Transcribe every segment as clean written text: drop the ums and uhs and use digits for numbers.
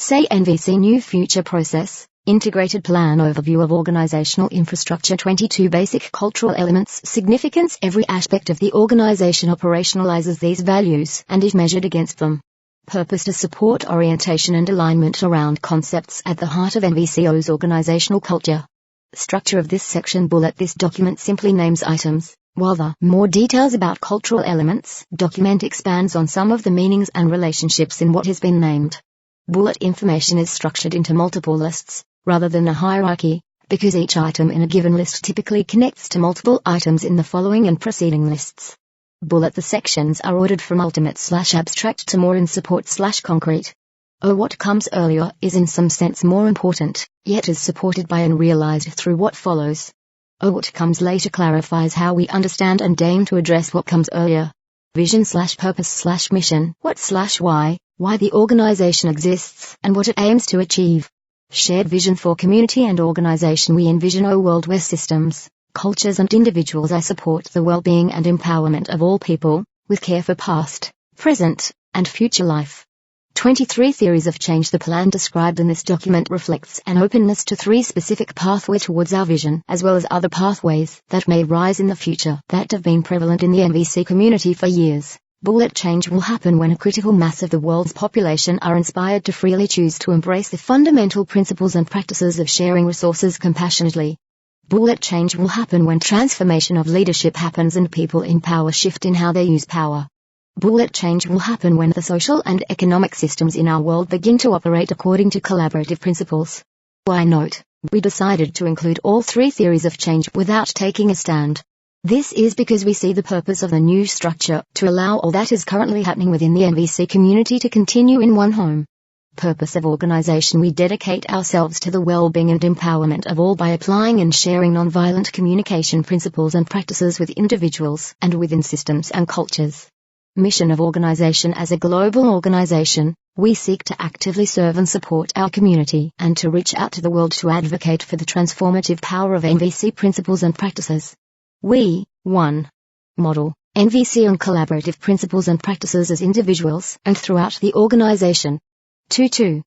Say NVC New Future Process, Integrated Plan Overview of Organizational Infrastructure 22 Basic Cultural Elements Significance. Every aspect of the organization operationalizes these values and is measured against them. Purpose to support orientation and alignment around concepts at the heart of NVCO's organizational culture. Structure of this section bullet. This document simply names items, while the more details about cultural elements document expands on some of the meanings and relationships in what has been named. Bullet information is structured into multiple lists, rather than a hierarchy, because each item in a given list typically connects to multiple items in the following and preceding lists. Bullet. The sections are ordered from ultimate/abstract to more in support/concrete. What comes earlier is in some sense more important, yet is supported by and realized through what follows. What comes later clarifies how we understand and aim to address what comes earlier. Vision/purpose/mission. Why the organization exists and what it aims to achieve. Shared vision for community and organization. We envision a world where systems, cultures and individuals support the well-being and empowerment of all people, with care for past, present, and future life. 23 theories of change. The plan described in this document reflects an openness to 3 specific pathways towards our vision, as well as other pathways that may rise in the future that have been prevalent in the NVC community for years. Bullet. Change will happen when a critical mass of the world's population are inspired to freely choose to embrace the fundamental principles and practices of sharing resources compassionately. Bullet. Change will happen when transformation of leadership happens and people in power shift in how they use power. Bullet. Change will happen when the social and economic systems in our world begin to operate according to collaborative principles. Why note, we decided to include all 3 theories of change without taking a stand. This is because we see the purpose of the new structure to allow all that is currently happening within the NVC community to continue in one home. Purpose of organization. We dedicate ourselves to the well-being and empowerment of all by applying and sharing nonviolent communication principles and practices with individuals and within systems and cultures. Mission of organization. As a global organization, we seek to actively serve and support our community and to reach out to the world to advocate for the transformative power of NVC principles and practices. We, 1. Model NVC on collaborative principles and practices as individuals and throughout the organization. 2.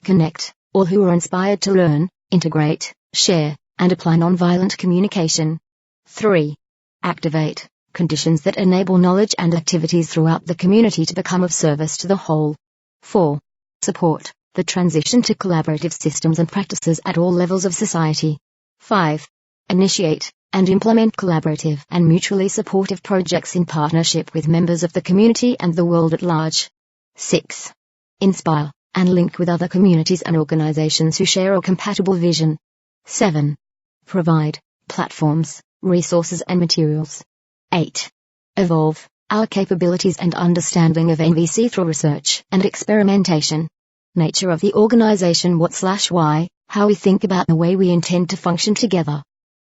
Connect all who are inspired to learn, integrate, share, and apply nonviolent communication. 3. Activate conditions that enable knowledge and activities throughout the community to become of service to the whole. 4. Support the transition to collaborative systems and practices at all levels of society. 5. Initiate and implement collaborative and mutually supportive projects in partnership with members of the community and the world at large. 6. Inspire and link with other communities and organizations who share a compatible vision. 7. Provide platforms, resources and materials. 8. Evolve our capabilities and understanding of NVC through research and experimentation. Nature of the organization. What/why, how we think about the way we intend to function together.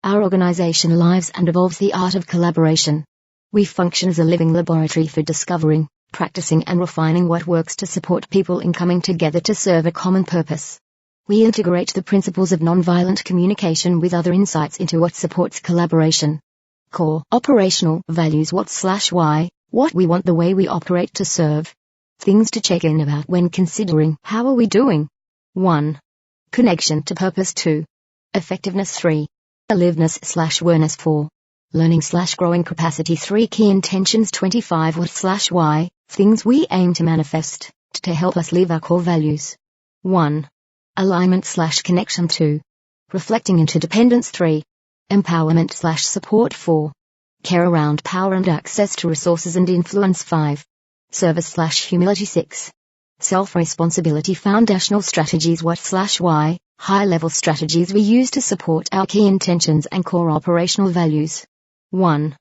Our organization lives and evolves the art of collaboration. We function as a living laboratory for discovering, practicing and refining what works to support people in coming together to serve a common purpose. We integrate the principles of nonviolent communication with other insights into what supports collaboration. Core operational values. What/why, what we want the way we operate to serve. Things to check in about when considering how are we doing. 1. Connection to purpose. 2. Effectiveness. 3. Aliveness/awareness. 4. Learning/growing capacity. 3. Key intentions. 25. What/why, things we aim to manifest to help us live our core values. 1. Alignment/connection. 2. Reflecting interdependence. 3. Empowerment/support. 4. Care around power and access to resources and influence. 5. Service/humility. 6. Self-responsibility. Foundational strategies. What/why, high-level strategies we use to support our key intentions and core operational values. 1.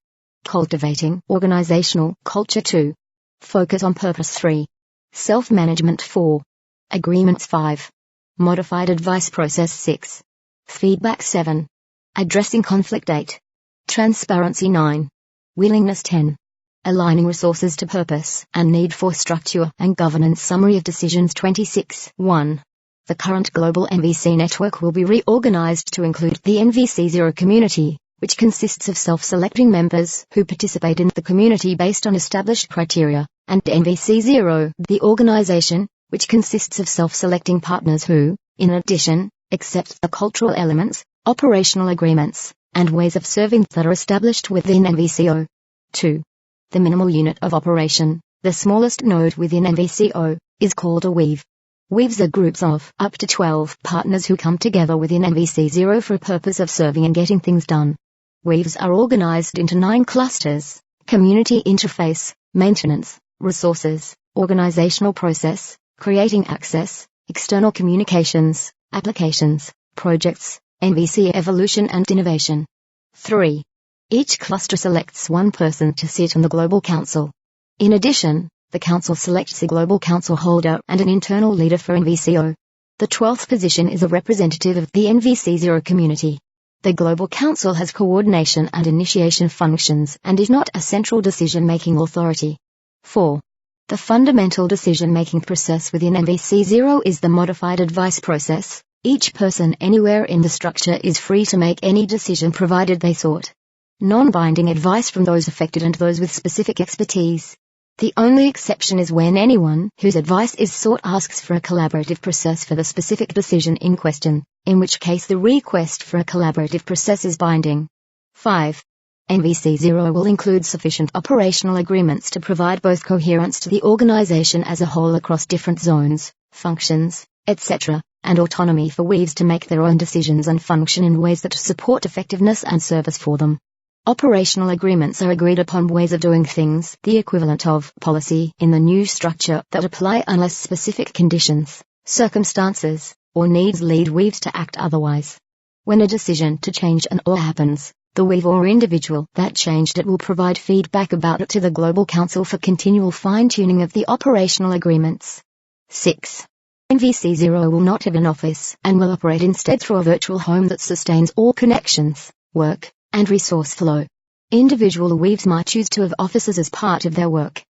Cultivating organizational culture. 2. Focus on purpose. 3. Self-management. 4. Agreements. 5. Modified advice process. 6. Feedback. 7. Addressing conflict. 8. Transparency. 9. Willingness. 10. Aligning resources to purpose and need for structure and governance. Summary of decisions. 26. 1. The current global NVC network will be reorganized to include the NVC Zero community, which consists of self-selecting members who participate in the community based on established criteria, and NVC Zero, the organization, which consists of self-selecting partners who, in addition, accept the cultural elements, operational agreements, and ways of serving that are established within NVCO. 2. The minimal unit of operation, the smallest node within NVCO, is called a weave. Weaves are groups of up to 12 partners who come together within NVC0 for a purpose of serving and getting things done. Weaves are organized into 9 clusters: community interface, maintenance, resources, organizational process, creating access, external communications, applications, projects, NVC evolution and innovation. 3. Each cluster selects one person to sit on the Global Council. In addition, the Council selects a Global Council holder and an internal leader for NVCO. The 12th position is a representative of the NVC0 community. The Global Council has coordination and initiation functions and is not a central decision-making authority. 4. The fundamental decision-making process within NVC0 is the modified advice process. Each person anywhere in the structure is free to make any decision provided they sought non-binding advice from those affected and those with specific expertise. The only exception is when anyone whose advice is sought asks for a collaborative process for the specific decision in question, in which case the request for a collaborative process is binding. 5. NVC0 will include sufficient operational agreements to provide both coherence to the organization as a whole across different zones, functions, etc., and autonomy for weaves to make their own decisions and function in ways that support effectiveness and service for them. Operational agreements are agreed upon ways of doing things, the equivalent of policy in the new structure, that apply unless specific conditions, circumstances, or needs lead weaves to act otherwise. When a decision to change an OR happens, the weave or individual that changed it will provide feedback about it to the Global Council for continual fine-tuning of the operational agreements. 6. NVC0 will not have an office and will operate instead through a virtual home that sustains all connections, work, and resource flow. Individual weaves might choose to have offices as part of their work.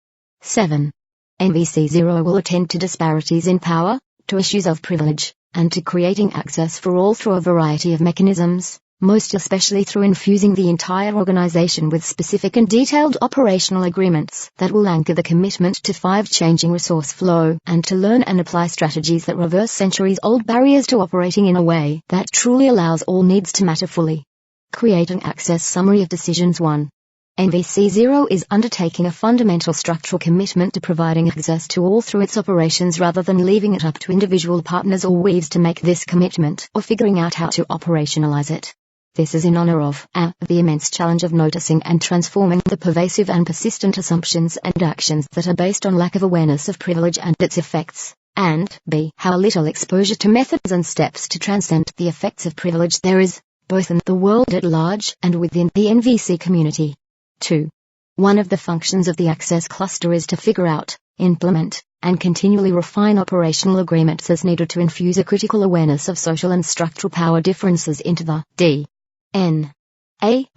7. NVC0 will attend to disparities in power, to issues of privilege, and to creating access for all through a variety of mechanisms, most especially through infusing the entire organization with specific and detailed operational agreements that will anchor the commitment to 5 changing resource flow and to learn and apply strategies that reverse centuries-old barriers to operating in a way that truly allows all needs to matter fully. Creating access summary of decisions 1. NVC0 is undertaking a fundamental structural commitment to providing access to all through its operations rather than leaving it up to individual partners or weaves to make this commitment or figuring out how to operationalize it. This is in honor of the immense challenge of noticing and transforming the pervasive and persistent assumptions and actions that are based on lack of awareness of privilege and its effects, and b. how little exposure to methods and steps to transcend the effects of privilege there is, both in the world at large and within the NVC community. 2. One of the functions of the Access Cluster is to figure out, implement, and continually refine operational agreements as needed to infuse a critical awareness of social and structural power differences into the DNA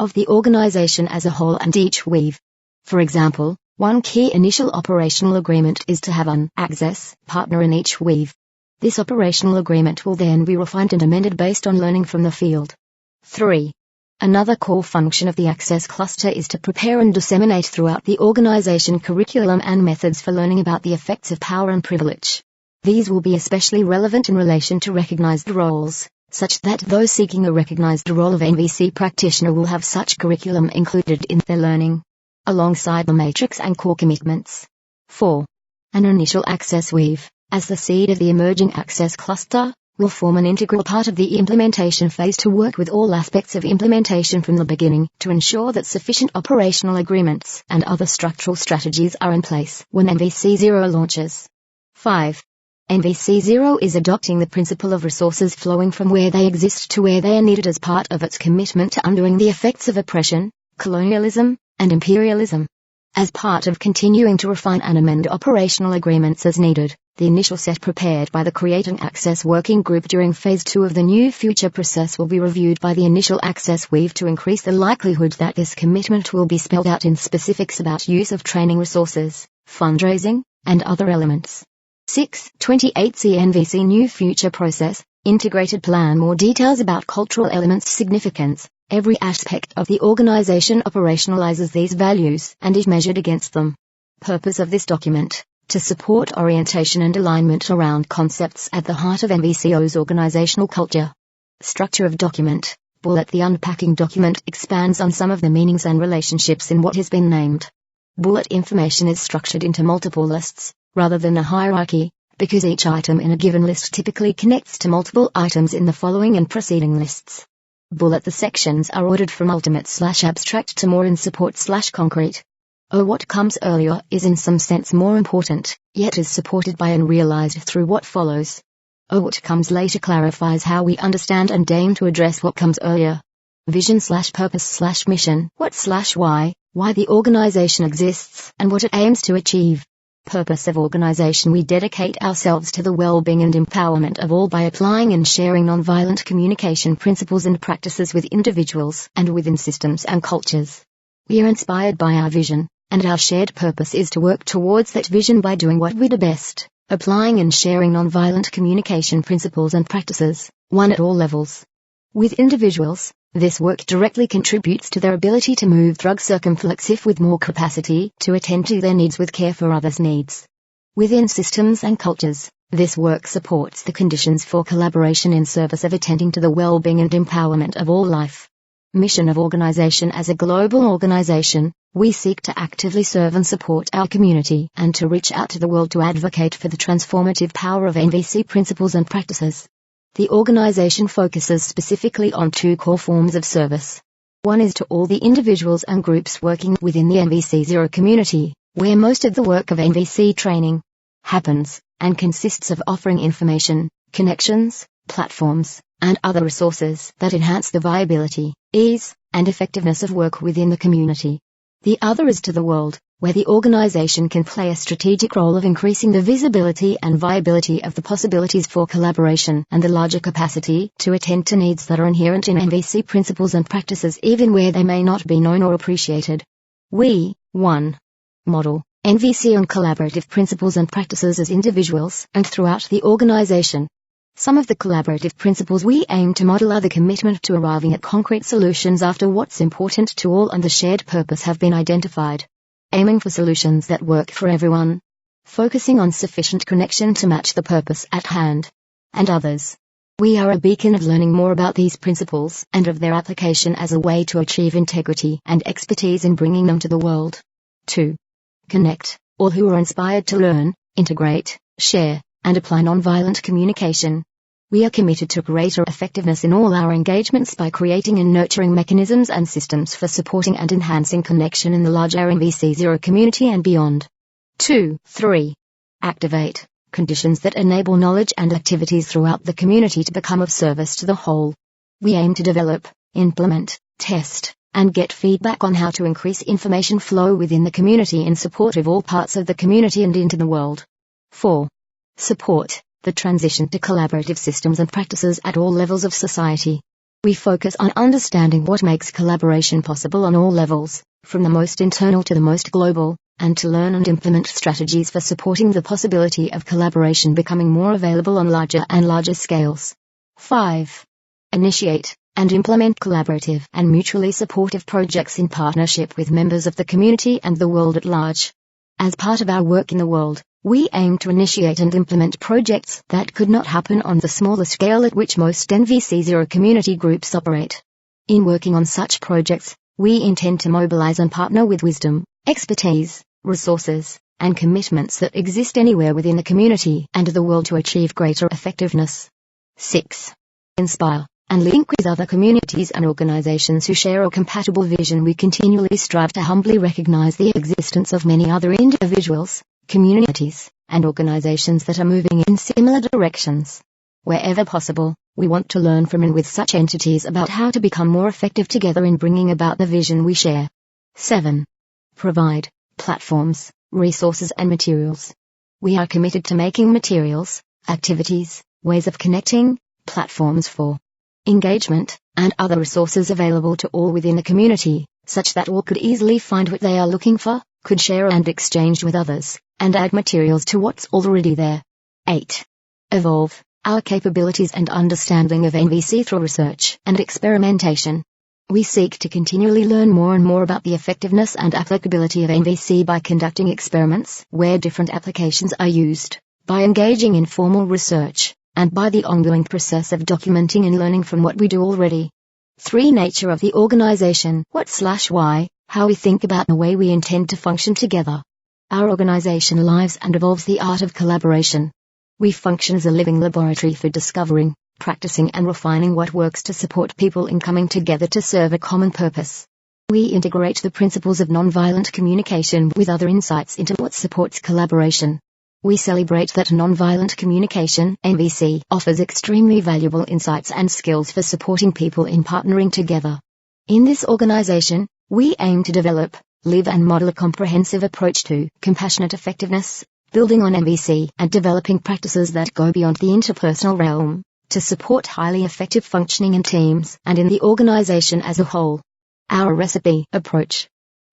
of the organization as a whole and each weave. For example, one key initial operational agreement is to have an access partner in each weave. This operational agreement will then be refined and amended based on learning from the field. 3. Another core function of the Access Cluster is to prepare and disseminate throughout the organization curriculum and methods for learning about the effects of power and privilege. These will be especially relevant in relation to recognized roles, such that those seeking a recognized role of NVC practitioner will have such curriculum included in their learning, alongside the matrix and core commitments. 4. An initial access weave, as the seed of the emerging Access Cluster, will form an integral part of the implementation phase to work with all aspects of implementation from the beginning to ensure that sufficient operational agreements and other structural strategies are in place when NVC0 launches. 5. NVC0 is adopting the principle of resources flowing from where they exist to where they are needed as part of its commitment to undoing the effects of oppression, colonialism, and imperialism. As part of continuing to refine and amend operational agreements as needed, the initial set prepared by the Creating Access Working Group during Phase 2 of the new future process will be reviewed by the initial access weave to increase the likelihood that this commitment will be spelled out in specifics about use of training resources, fundraising, and other elements. 6. 28 CNVC New Future Process, Integrated Plan. More details about cultural elements' significance. Every aspect of the organization operationalizes these values and is measured against them. Purpose of this document. to support orientation and alignment around concepts at the heart of NVCO's organizational culture. Structure of document. Bullet. The unpacking document expands on some of the meanings and relationships in what has been named. Bullet information is structured into multiple lists, rather than a hierarchy, because each item in a given list typically connects to multiple items in the following and preceding lists. Bullet. The sections are ordered from ultimate/abstract to more in support/concrete. What comes earlier is in some sense more important, yet is supported by and realized through what follows. What comes later clarifies how we understand and aim to address what comes earlier. Vision/purpose/mission. What/why the organization exists and what it aims to achieve. Purpose of organization. We dedicate ourselves to the well-being and empowerment of all by applying and sharing nonviolent communication principles and practices with individuals and within systems and cultures. We are inspired by our vision, and our shared purpose is to work towards that vision by doing what we do best, applying and sharing nonviolent communication principles and practices, one at all levels. With individuals, this work directly contributes to their ability to move through circumflexive with more capacity to attend to their needs with care for others' needs. Within systems and cultures, this work supports the conditions for collaboration in service of attending to the well-being and empowerment of all life. Mission of organization. As a global organization, we seek to actively serve and support our community and to reach out to the world to advocate for the transformative power of NVC principles and practices. The organization focuses specifically on two core forms of service. One is to all the individuals and groups working within the NVC0 community, where most of the work of NVC training happens, and consists of offering information, connections, platforms, and other resources that enhance the viability, ease, and effectiveness of work within the community. The other is to the world, where the organization can play a strategic role of increasing the visibility and viability of the possibilities for collaboration and the larger capacity to attend to needs that are inherent in NVC principles and practices even where they may not be known or appreciated. We, 1. Model NVC on collaborative principles and practices as individuals and throughout the organization. Some of the collaborative principles we aim to model are the commitment to arriving at concrete solutions after what's important to all and the shared purpose have been identified. Aiming for solutions that work for everyone. Focusing on sufficient connection to match the purpose at hand. And others. We are a beacon of learning more about these principles and of their application as a way to achieve integrity and expertise in bringing them to the world. 2. Connect all who are inspired to learn, integrate, share, and apply nonviolent communication. We are committed to greater effectiveness in all our engagements by creating and nurturing mechanisms and systems for supporting and enhancing connection in the larger NVC0 community and beyond. 2. 3. Activate conditions that enable knowledge and activities throughout the community to become of service to the whole. We aim to develop, implement, test, and get feedback on how to increase information flow within the community in support of all parts of the community and into the world. 4. Support the transition to collaborative systems and practices at all levels of society. We focus on understanding what makes collaboration possible on all levels, from the most internal to the most global, and to learn and implement strategies for supporting the possibility of collaboration becoming more available on larger and larger scales. 5. Initiate and implement collaborative and mutually supportive projects in partnership with members of the community and the world at large. As part of our work in the world, we aim to initiate and implement projects that could not happen on the smaller scale at which most NVC0 community groups operate. In working on such projects, we intend to mobilize and partner with wisdom, expertise, resources, and commitments that exist anywhere within the community and the world to achieve greater effectiveness. 6. Inspire and link with other communities and organizations who share a compatible vision. We continually strive to humbly recognize the existence of many other individuals, communities, and organizations that are moving in similar directions. Wherever possible, we want to learn from and with such entities about how to become more effective together in bringing about the vision we share. 7. Provide platforms, resources and materials. We are committed to making materials, activities, ways of connecting, platforms for engagement, and other resources available to all within the community, such that all could easily find what they are looking for, could share and exchange with others, and add materials to what's already there. 8. Evolve our capabilities and understanding of NVC through research and experimentation. We seek to continually learn more and more about the effectiveness and applicability of NVC by conducting experiments where different applications are used, by engaging in formal research, and by the ongoing process of documenting and learning from what we do already. 3. Nature of the organization. What/why, how we think about the way we intend to function together. Our organization lives and evolves the art of collaboration. We function as a living laboratory for discovering, practicing and refining what works to support people in coming together to serve a common purpose. We integrate the principles of nonviolent communication with other insights into what supports collaboration. We celebrate that nonviolent communication, NVC, offers extremely valuable insights and skills for supporting people in partnering together. In this organization, we aim to develop, live and model a comprehensive approach to compassionate effectiveness, building on NVC and developing practices that go beyond the interpersonal realm, to support highly effective functioning in teams and in the organization as a whole. Our recipe approach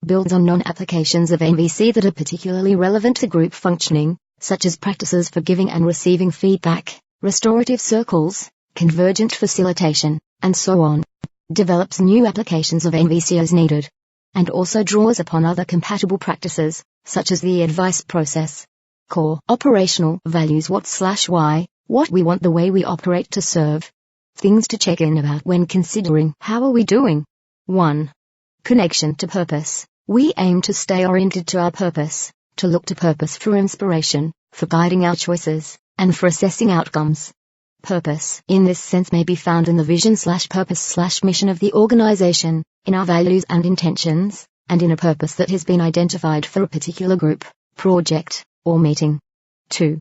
builds on non-applications of NVC that are particularly relevant to group functioning, such as practices for giving and receiving feedback, restorative circles, convergent facilitation, and so on. Develops new applications of NVC as needed, and also draws upon other compatible practices, such as the advice process. Core operational values. What/why, what we want the way we operate to serve. Things to check in about when considering how are we doing. 1. Connection to purpose. We aim to stay oriented to our purpose, to look to purpose for inspiration, for guiding our choices, and for assessing outcomes. Purpose, in this sense, may be found in the vision/purpose/mission of the organization, in our values and intentions, and in a purpose that has been identified for a particular group, project, or meeting. 2.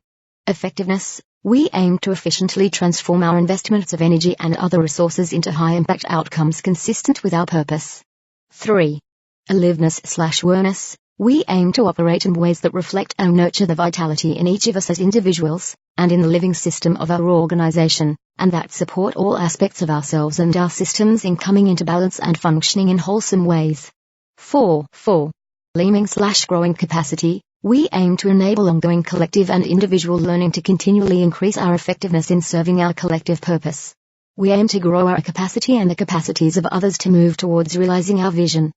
Effectiveness. We aim to efficiently transform our investments of energy and other resources into high-impact outcomes consistent with our purpose. 3. Aliveness/awareness. We aim to operate in ways that reflect and nurture the vitality in each of us as individuals, and in the living system of our organization, and that support all aspects of ourselves and our systems in coming into balance and functioning in wholesome ways. 4. Learning/growing capacity. We aim to enable ongoing collective and individual learning to continually increase our effectiveness in serving our collective purpose. We aim to grow our capacity and the capacities of others to move towards realizing our vision.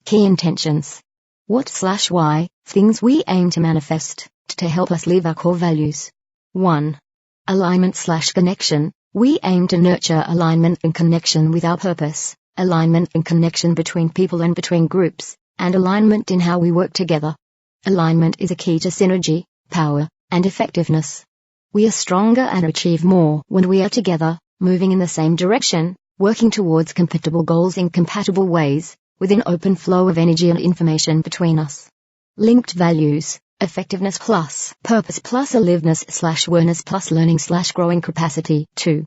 Key intentions. What/why, things we aim to manifest, to help us live our core values. 1. Alignment/connection. We aim to nurture alignment and connection with our purpose, alignment and connection between people and between groups, and alignment in how we work together. Alignment is a key to synergy, power, and effectiveness. We are stronger and achieve more when we are together, moving in the same direction, working towards compatible goals in compatible ways, with an open flow of energy and information between us. Linked values, effectiveness plus purpose plus aliveness/awareness plus learning/growing capacity. 2.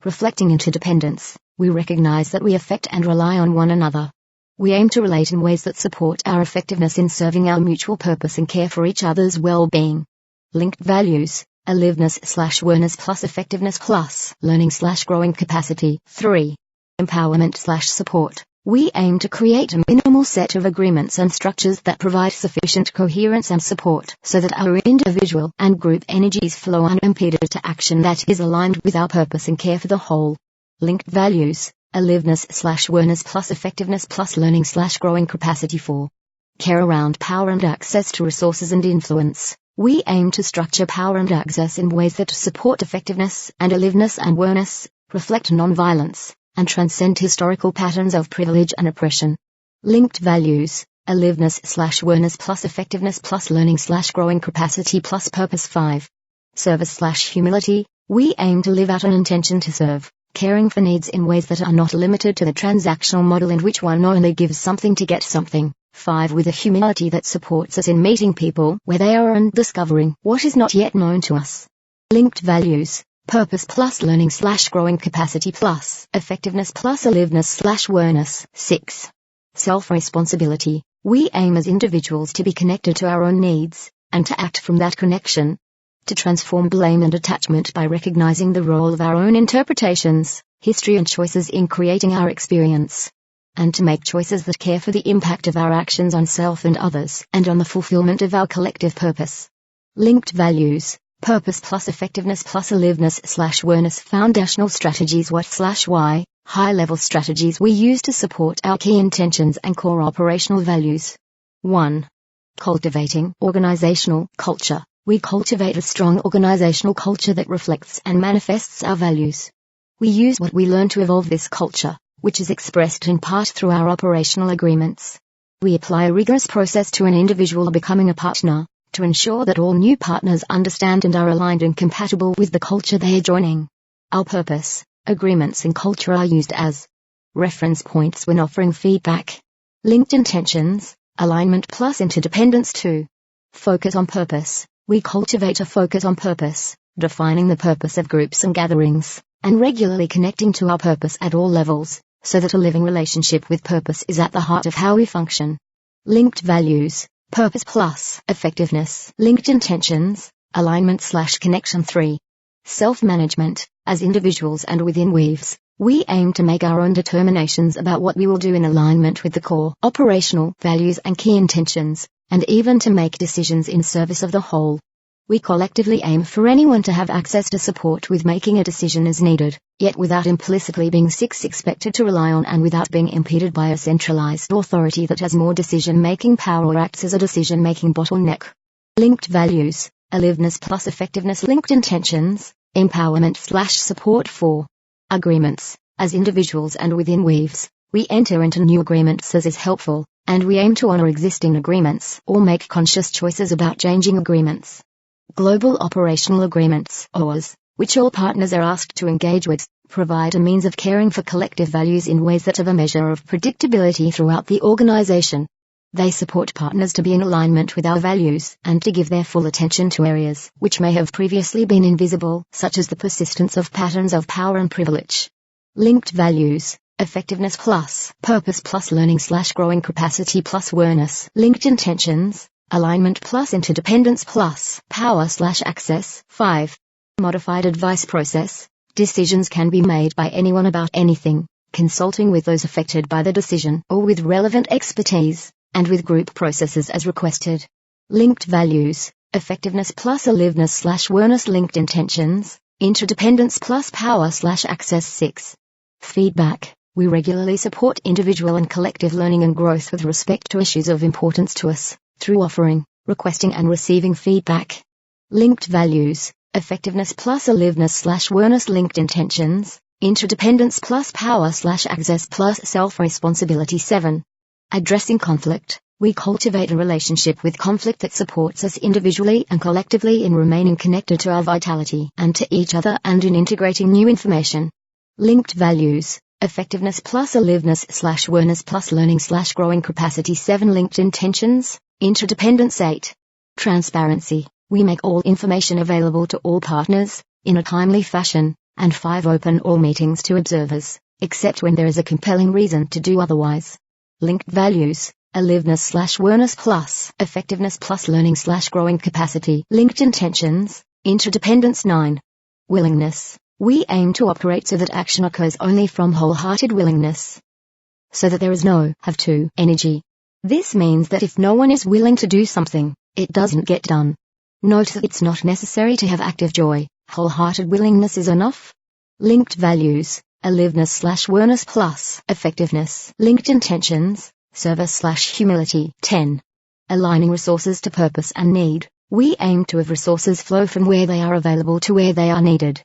Reflecting interdependence. We recognize that we affect and rely on one another. We aim to relate in ways that support our effectiveness in serving our mutual purpose and care for each other's well-being. Linked values, aliveness/awareness plus effectiveness plus learning/growing capacity. 3. Empowerment/support. We aim to create a minimal set of agreements and structures that provide sufficient coherence and support so that our individual and group energies flow unimpeded to action that is aligned with our purpose and care for the whole. Linked values, aliveness/awareness plus effectiveness plus learning/growing capacity. 4. Care around power and access to resources and influence. We aim to structure power and access in ways that support effectiveness and aliveness and awareness, reflect non-violence, and transcend historical patterns of privilege and oppression. Linked values, aliveness/awareness plus effectiveness plus learning/growing capacity plus purpose. 5. Service/humility. We aim to live out an intention to serve, caring for needs in ways that are not limited to the transactional model in which one only gives something to get something. 5. With a humility that supports us in meeting people where they are and discovering what is not yet known to us. Linked values, purpose plus learning/growing capacity plus effectiveness plus aliveness/awareness. 6. Self-responsibility. We aim as individuals to be connected to our own needs, and to act from that connection. To transform blame and attachment by recognizing the role of our own interpretations, history and choices in creating our experience. And to make choices that care for the impact of our actions on self and others, and on the fulfillment of our collective purpose. Linked values, Purpose plus effectiveness plus aliveness/awareness. Foundational strategies. What/why, high-level strategies we use to support our key intentions and core operational values. 1. Cultivating organizational culture. We cultivate a strong organizational culture that reflects and manifests our values. We use what we learn to evolve this culture, which is expressed in part through our operational agreements. We apply a rigorous process to an individual becoming a partner, to ensure that all new partners understand and are aligned and compatible with the culture they are joining. Our purpose, agreements and culture are used as reference points when offering feedback. Linked intentions, alignment plus interdependence. 2. Focus on purpose. We cultivate a focus on purpose, defining the purpose of groups and gatherings, and regularly connecting to our purpose at all levels, so that a living relationship with purpose is at the heart of how we function. Linked values, purpose plus effectiveness. Linked intentions, alignment/connection. 3. Self-management. As individuals and within Weaves, we aim to make our own determinations about what we will do in alignment with the core operational values and key intentions, and even to make decisions in service of the whole. We collectively aim for anyone to have access to support with making a decision as needed, yet without implicitly being expected to rely on and without being impeded by a centralized authority that has more decision-making power or acts as a decision-making bottleneck. Linked values, aliveness plus effectiveness. Linked intentions, empowerment/support. 4. Agreements. As individuals and within Weaves, we enter into new agreements as is helpful, and we aim to honor existing agreements or make conscious choices about changing agreements. Global Operational Agreements, OAs, which all partners are asked to engage with, provide a means of caring for collective values in ways that have a measure of predictability throughout the organization. They support partners to be in alignment with our values and to give their full attention to areas which may have previously been invisible, such as the persistence of patterns of power and privilege. Linked values, effectiveness plus purpose plus learning/growing capacity plus awareness. Linked intentions, alignment plus interdependence plus power/access. 5. Modified advice process. Decisions can be made by anyone about anything, consulting with those affected by the decision or with relevant expertise, and with group processes as requested. Linked values, effectiveness plus aliveness/awareness. Linked intentions, interdependence plus power/access. 6. Feedback. We regularly support individual and collective learning and growth with respect to issues of importance to us, through offering, requesting and receiving feedback. Linked values, effectiveness plus aliveness/awareness. Linked intentions, interdependence plus power/access plus self-responsibility. 7. Addressing conflict. We cultivate a relationship with conflict that supports us individually and collectively in remaining connected to our vitality and to each other and in integrating new information. Linked values, effectiveness plus aliveness/awareness plus learning/growing capacity. 7. Linked intentions, interdependence. 8. Transparency. We make all information available to all partners, in a timely fashion, and 5. Open all meetings to observers, except when there is a compelling reason to do otherwise. Linked values, aliveness/awareness plus effectiveness plus learning/growing capacity. Linked intentions, interdependence. 9. Willingness. We aim to operate so that action occurs only from wholehearted willingness, so that there is no have-to energy. This means that if no one is willing to do something, it doesn't get done. Note that it's not necessary to have active joy, wholehearted willingness is enough. Linked values, aliveness/awareness plus effectiveness. Linked intentions, service/humility. 10. Aligning resources to purpose and need. We aim to have resources flow from where they are available to where they are needed.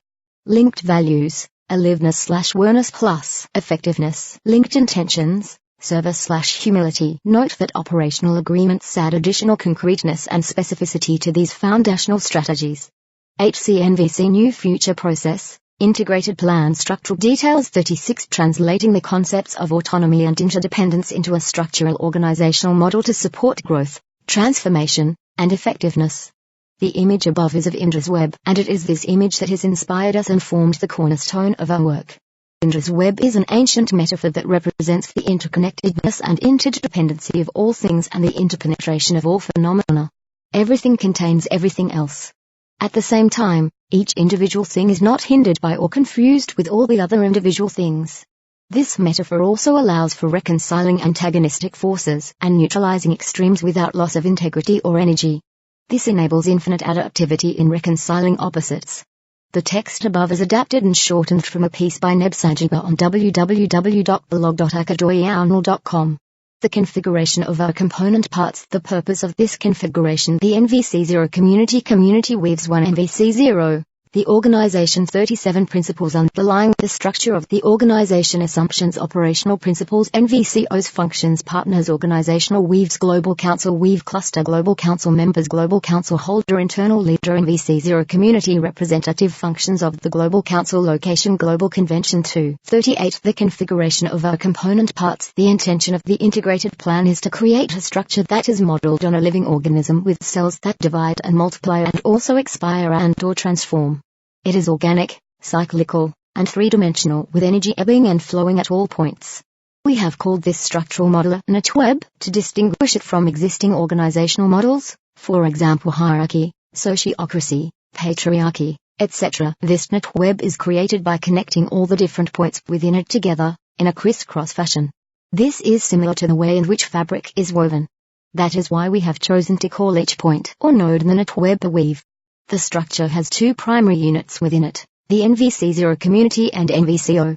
Linked values, aliveness/awareness plus effectiveness. Linked intentions, service/humility. Note that operational agreements add additional concreteness and specificity to these foundational strategies. HC NVC New Future Process, Integrated Plan Structural Details. 36. Translating the concepts of autonomy and interdependence into a structural organizational model to support growth, transformation, and effectiveness. The image above is of Indra's web, and it is this image that has inspired us and formed the cornerstone of our work. Indra's web is an ancient metaphor that represents the interconnectedness and interdependency of all things and the interpenetration of all phenomena. Everything contains everything else. At the same time, each individual thing is not hindered by or confused with all the other individual things. This metaphor also allows for reconciling antagonistic forces and neutralizing extremes without loss of integrity or energy. This enables infinite adaptivity in reconciling opposites. The text above is adapted and shortened from a piece by Neb Sajiba on www.blog.akadoyanal.com. The configuration of our component parts. The purpose of this configuration. The NVC0 Community Weaves 1 NVC0. The organization 37 principles underlying the structure of the organization. Assumptions. Operational principles. NVCO's functions. Partners. Organizational weaves. Global Council Weave Cluster. Global Council members. Global Council holder. Internal leader. NVC0 Community representative functions of the Global Council. Location. Global Convention 238. The configuration of our component parts. The intention of the integrated plan is to create a structure that is modeled on a living organism with cells that divide and multiply and also expire and/or transform. It is organic, cyclical, and three-dimensional with energy ebbing and flowing at all points. We have called this structural model a netweb to distinguish it from existing organizational models, for example hierarchy, sociocracy, patriarchy, etc. This netweb is created by connecting all the different points within it together, in a crisscross fashion. This is similar to the way in which fabric is woven. That is why we have chosen to call each point or node in the netweb a weave. The structure has two primary units within it, the NVC0 Community and NVCO.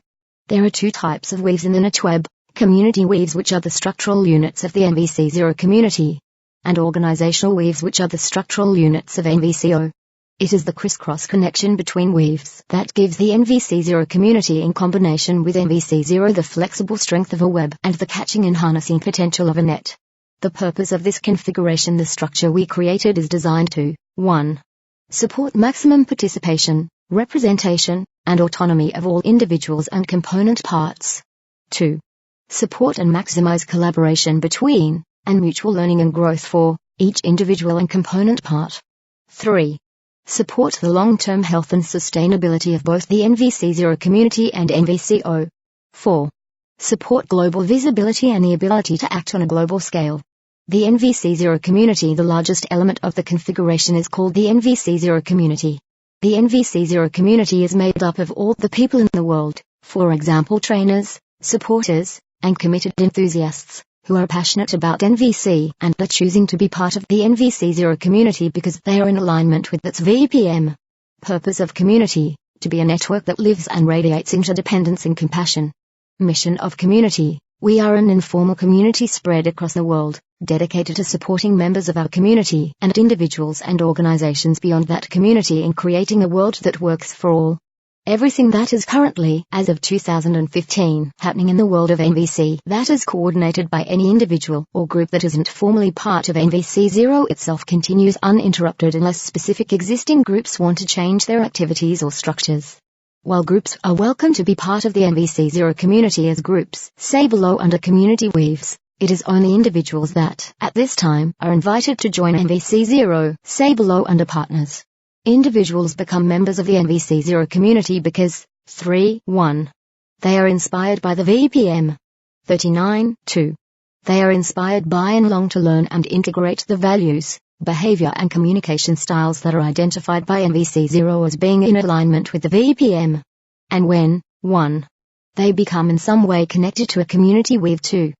There are two types of weaves in the netweb, community weaves which are the structural units of the NVC0 Community, and organizational weaves which are the structural units of NVCO. It is the crisscross connection between weaves that gives the NVC0 Community in combination with NVC0 the flexible strength of a web and the catching and harnessing potential of a net. The purpose of this configuration. The structure we created is designed to 1. Support maximum participation, representation, and autonomy of all individuals and component parts. 2. Support and maximize collaboration between, and mutual learning and growth for, each individual and component part. 3. Support the long-term health and sustainability of both the NVC0 Community and NVCO. 4. Support global visibility and the ability to act on a global scale. The NVC0 Community. The largest element of the configuration is called the NVC0 Community. The NVC0 Community is made up of all the people in the world, for example trainers, supporters, and committed enthusiasts, who are passionate about NVC and are choosing to be part of the NVC0 Community because they are in alignment with its VPM. Purpose of community, to be a network that lives and radiates interdependence and compassion. Mission of community. We are an informal community spread across the world, dedicated to supporting members of our community and individuals and organizations beyond that community in creating a world that works for all. Everything that is currently, as of 2015, happening in the world of NVC that is coordinated by any individual or group that isn't formally part of NVC0 itself continues uninterrupted unless specific existing groups want to change their activities or structures. While groups are welcome to be part of the NVC0 Community as groups, say below under Community Weaves, it is only individuals that, at this time, are invited to join NVC0, say below under Partners. Individuals become members of the NVC0 Community because 3.1. They are inspired by the VPM. 39.2. They are inspired by and long to learn and integrate the values, behavior and communication styles that are identified by NVC0 as being in alignment with the VPM. And when 1. They become in some way connected to a community weave 2.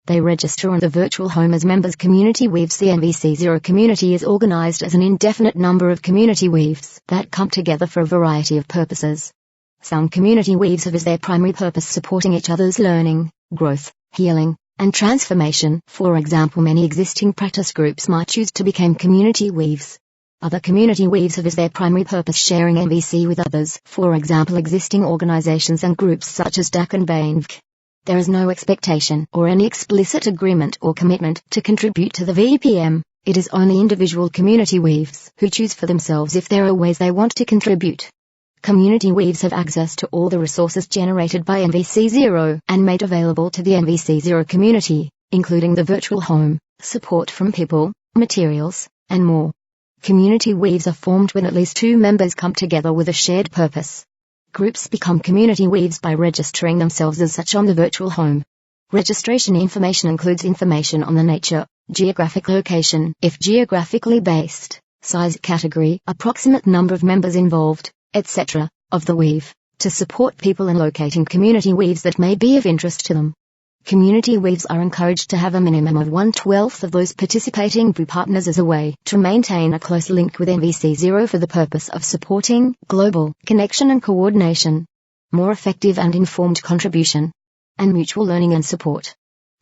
They register on the virtual home as members. Community weaves. The NVC0 Community is organized as an indefinite number of community weaves that come together for a variety of purposes. Some community weaves have as their primary purpose supporting each other's learning, growth, healing, and transformation. For example, many existing practice groups might choose to become community weaves. Other community weaves have as their primary purpose sharing NVC with others, for example existing organizations and groups such as DAC and BANVC. There is no expectation or any explicit agreement or commitment to contribute to the VPM. It is only individual community weaves who choose for themselves if there are ways they want to contribute. Community weaves have access to all the resources generated by NVC0 and made available to the NVC0 Community, including the virtual home, support from people, materials, and more. Community weaves are formed when at least two members come together with a shared purpose. Groups become community weaves by registering themselves as such on the virtual home. Registration information includes information on the nature, geographic location, if geographically based, size category, approximate number of members involved, etc., of the weave, to support people in locating community weaves that may be of interest to them. Community weaves are encouraged to have a minimum of 1/12 of those participating brew partners as a way to maintain a close link with NVC0 for the purpose of supporting global connection and coordination, more effective and informed contribution, and mutual learning and support.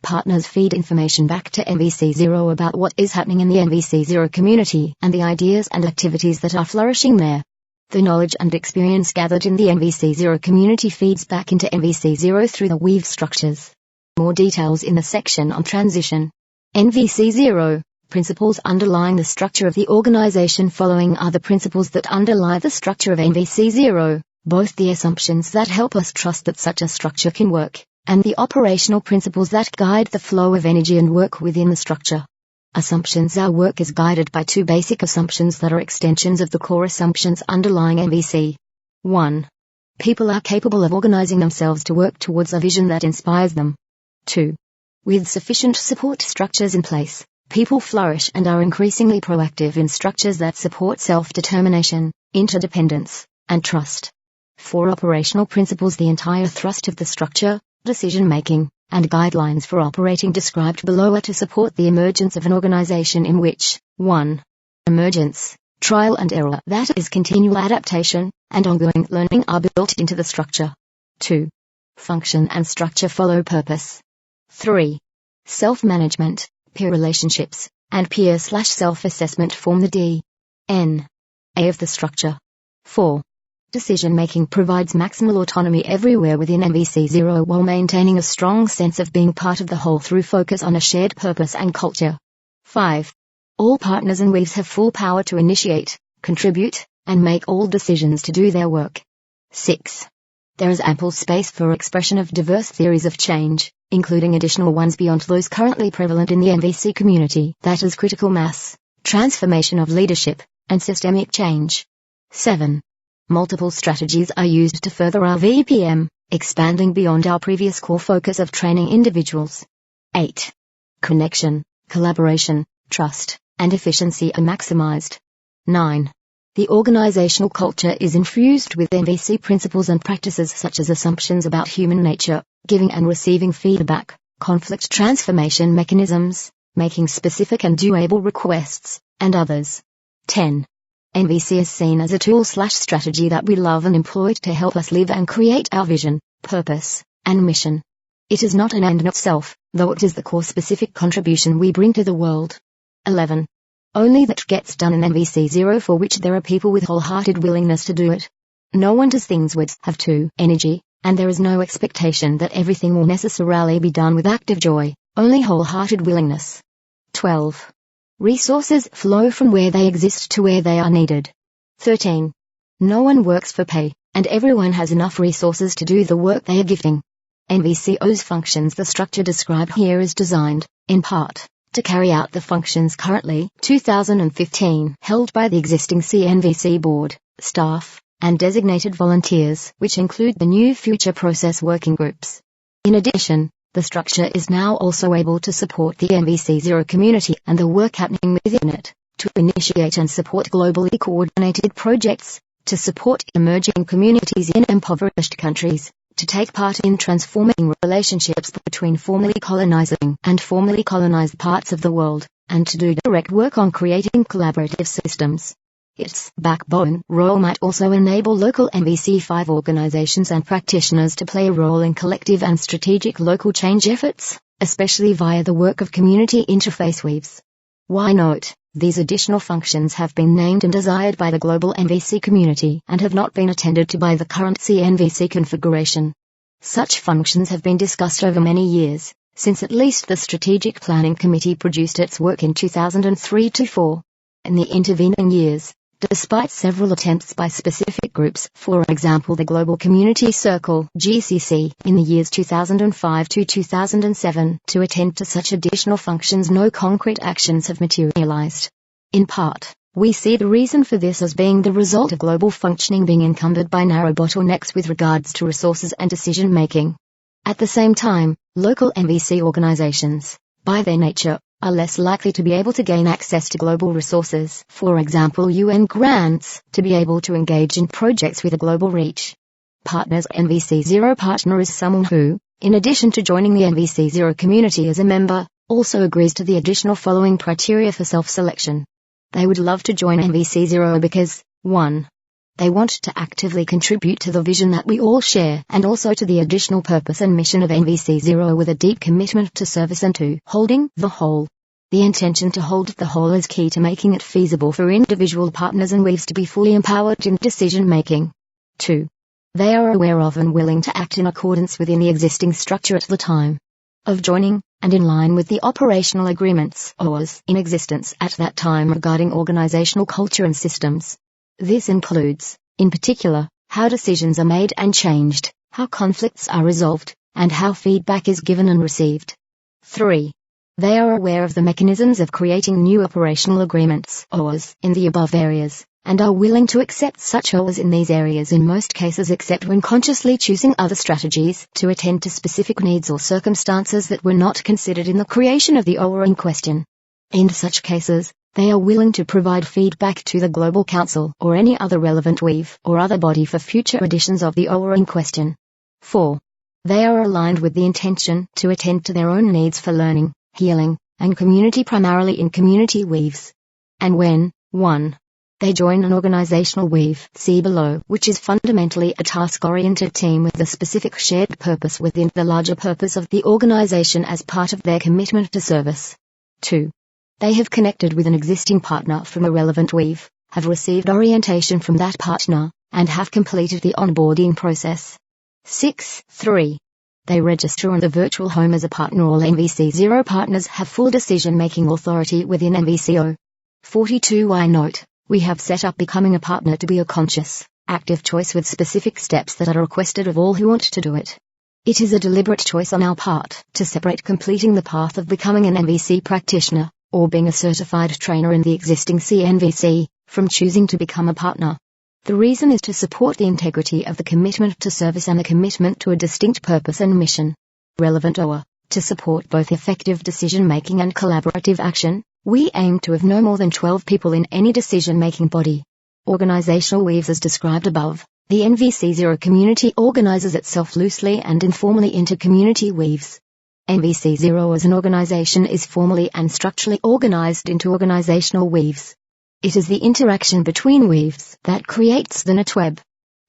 Partners feed information back to NVC0 about what is happening in the NVC0 community and the ideas and activities that are flourishing there. The knowledge and experience gathered in the NVC0 community feeds back into NVC0 through the weave structures. More details in the section on transition. NVC0, principles underlying the structure of the organization. Following are the principles that underlie the structure of NVC0, both the assumptions that help us trust that such a structure can work, and the operational principles that guide the flow of energy and work within the structure. Assumptions. Our work is guided by two basic assumptions that are extensions of the core assumptions underlying NVC. 1. People are capable of organizing themselves to work towards a vision that inspires them. 2. With sufficient support structures in place, people flourish and are increasingly proactive in structures that support self-determination, interdependence, and trust. 4. Operational principles. The entire thrust of the structure, decision-making, and guidelines for operating described below are to support the emergence of an organization in which 1. Emergence, trial and error, that is continual adaptation, and ongoing learning are built into the structure. 2. Function and structure follow purpose. 3. Self-management, peer relationships, and peer/self-assessment form the D.N.A. of the structure. 4. Decision-making provides maximal autonomy everywhere within NVC0 while maintaining a strong sense of being part of the whole through focus on a shared purpose and culture. 5. All partners and weaves have full power to initiate, contribute, and make all decisions to do their work. 6. There is ample space for expression of diverse theories of change, including additional ones beyond those currently prevalent in the NVC community, that is critical mass, transformation of leadership, and systemic change. 7. Multiple strategies are used to further our VPM, expanding beyond our previous core focus of training individuals. 8. Connection, collaboration, trust, and efficiency are maximized. 9. The organizational culture is infused with NVC principles and practices such as assumptions about human nature, giving and receiving feedback, conflict transformation mechanisms, making specific and doable requests, and others. 10. NVC is seen as a tool/strategy that we love and employ to help us live and create our vision, purpose, and mission. It is not an end in itself, though it is the core specific contribution we bring to the world. 11. Only that gets done in NVC0 for which there are people with wholehearted willingness to do it. No one does things with have to energy, and there is no expectation that everything will necessarily be done with active joy, only wholehearted willingness. 12. Resources flow from where they exist to where they are needed. 13. No one works for pay, and everyone has enough resources to do the work they are gifting. NVCO's functions. The structure described here is designed, in part, to carry out the functions currently 2015 held by the existing CNVC board, staff, and designated volunteers, which include the new future process working groups. In addition, the structure is now also able to support the NVC0 community and the work happening within it, to initiate and support globally coordinated projects, to support emerging communities in impoverished countries, to take part in transforming relationships between formerly colonizing and formerly colonized parts of the world, and to do direct work on creating collaborative systems. Its backbone role might also enable local NVC5 organizations and practitioners to play a role in collective and strategic local change efforts, especially via the work of community interface weaves. Why note, these additional functions have been named and desired by the global NVC community and have not been attended to by the current CNVC configuration. Such functions have been discussed over many years, since at least the Strategic Planning Committee produced its work in 2003-4. In the intervening years, despite several attempts by specific groups, for example the Global Community Circle (GCC) in the years 2005 to 2007, to attend to such additional functions, no concrete actions have materialized. In part, we see the reason for this as being the result of global functioning being encumbered by narrow bottlenecks with regards to resources and decision-making. At the same time, local NVC organizations, by their nature, are less likely to be able to gain access to global resources, for example UN grants, to be able to engage in projects with a global reach. Partners. NVC0 partner is someone who, in addition to joining the NVC 0 community as a member, also agrees to the additional following criteria for self-selection. They would love to join NVC 0 because, 1. They want to actively contribute to the vision that we all share and also to the additional purpose and mission of NVC 0 with a deep commitment to service and to holding the whole. The intention to hold the whole is key to making it feasible for individual partners and weaves to be fully empowered in decision-making. 2. They are aware of and willing to act in accordance within the existing structure at the time of joining, and in line with the operational agreements (OAs) in existence at that time regarding organizational culture and systems. This includes, in particular, how decisions are made and changed, how conflicts are resolved, and how feedback is given and received. 3. They are aware of the mechanisms of creating new operational agreements (OAs) in the above areas, and are willing to accept such OAs in these areas in most cases except when consciously choosing other strategies to attend to specific needs or circumstances that were not considered in the creation of the OA in question. In such cases, they are willing to provide feedback to the Global Council or any other relevant weave or other body for future editions of the OA in question. 4. They are aligned with the intention to attend to their own needs for learning, healing, and community primarily in community weaves. And when, 1. They join an organizational weave, see below, which is fundamentally a task-oriented team with a specific shared purpose within the larger purpose of the organization as part of their commitment to service. 2. They have connected with an existing partner from a relevant weave, have received orientation from that partner, and have completed the onboarding process. 3. They register on the virtual home as a partner. All NVC 0 partners have full decision-making authority within NVCO. 42. Note, we have set up becoming a partner to be a conscious, active choice with specific steps that are requested of all who want to do it. It is a deliberate choice on our part to separate completing the path of becoming an NVC practitioner, or being a certified trainer in the existing CNVC, from choosing to become a partner. The reason is to support the integrity of the commitment to service and the commitment to a distinct purpose and mission. Relevant OA, to support both effective decision-making and collaborative action, we aim to have no more than 12 people in any decision-making body. Organizational weaves as described above. The NVC 0 community organizes itself loosely and informally into community weaves. NVC 0 as an organization is formally and structurally organized into organizational weaves. It is the interaction between weaves that creates the netweb.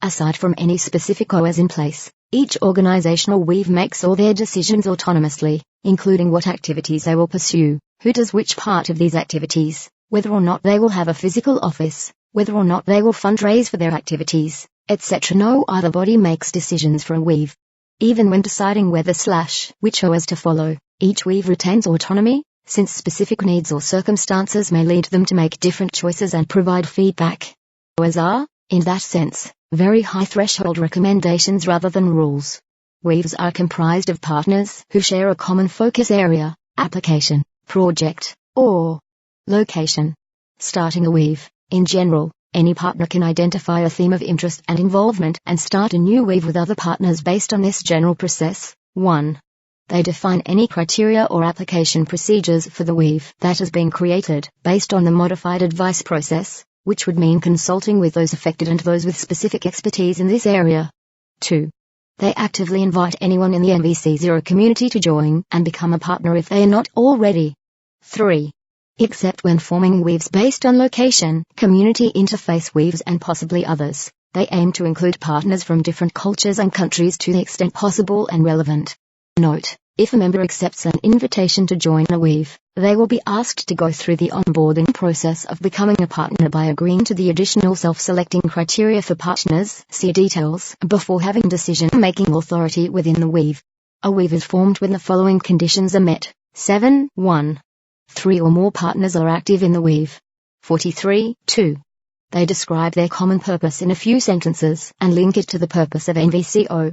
Aside from any specific OAs in place, each organizational weave makes all their decisions autonomously, including what activities they will pursue, who does which part of these activities, whether or not they will have a physical office, whether or not they will fundraise for their activities, etc. No other body makes decisions for a weave. Even when deciding whether/which OAs to follow, each weave retains autonomy, since specific needs or circumstances may lead them to make different choices and provide feedback. OAs are, in that sense, very high threshold recommendations rather than rules. Weaves are comprised of partners who share a common focus area, application, project, or location. Starting a weave, in general, any partner can identify a theme of interest and involvement and start a new weave with other partners based on this general process. 1. They define any criteria or application procedures for the weave that has been created based on the modified advice process, which would mean consulting with those affected and those with specific expertise in this area. 2. They actively invite anyone in the NVC 0 community to join and become a partner if they are not already. 3. Except when forming weaves based on location, community interface weaves and possibly others, they aim to include partners from different cultures and countries to the extent possible and relevant. Note, if a member accepts an invitation to join a weave, they will be asked to go through the onboarding process of becoming a partner by agreeing to the additional self-selecting criteria for partners, see details, before having decision-making authority within the weave. A weave is formed when the following conditions are met. 7. 1. 3 or more partners are active in the weave. 43. 2. They describe their common purpose in a few sentences and link it to the purpose of NVCO.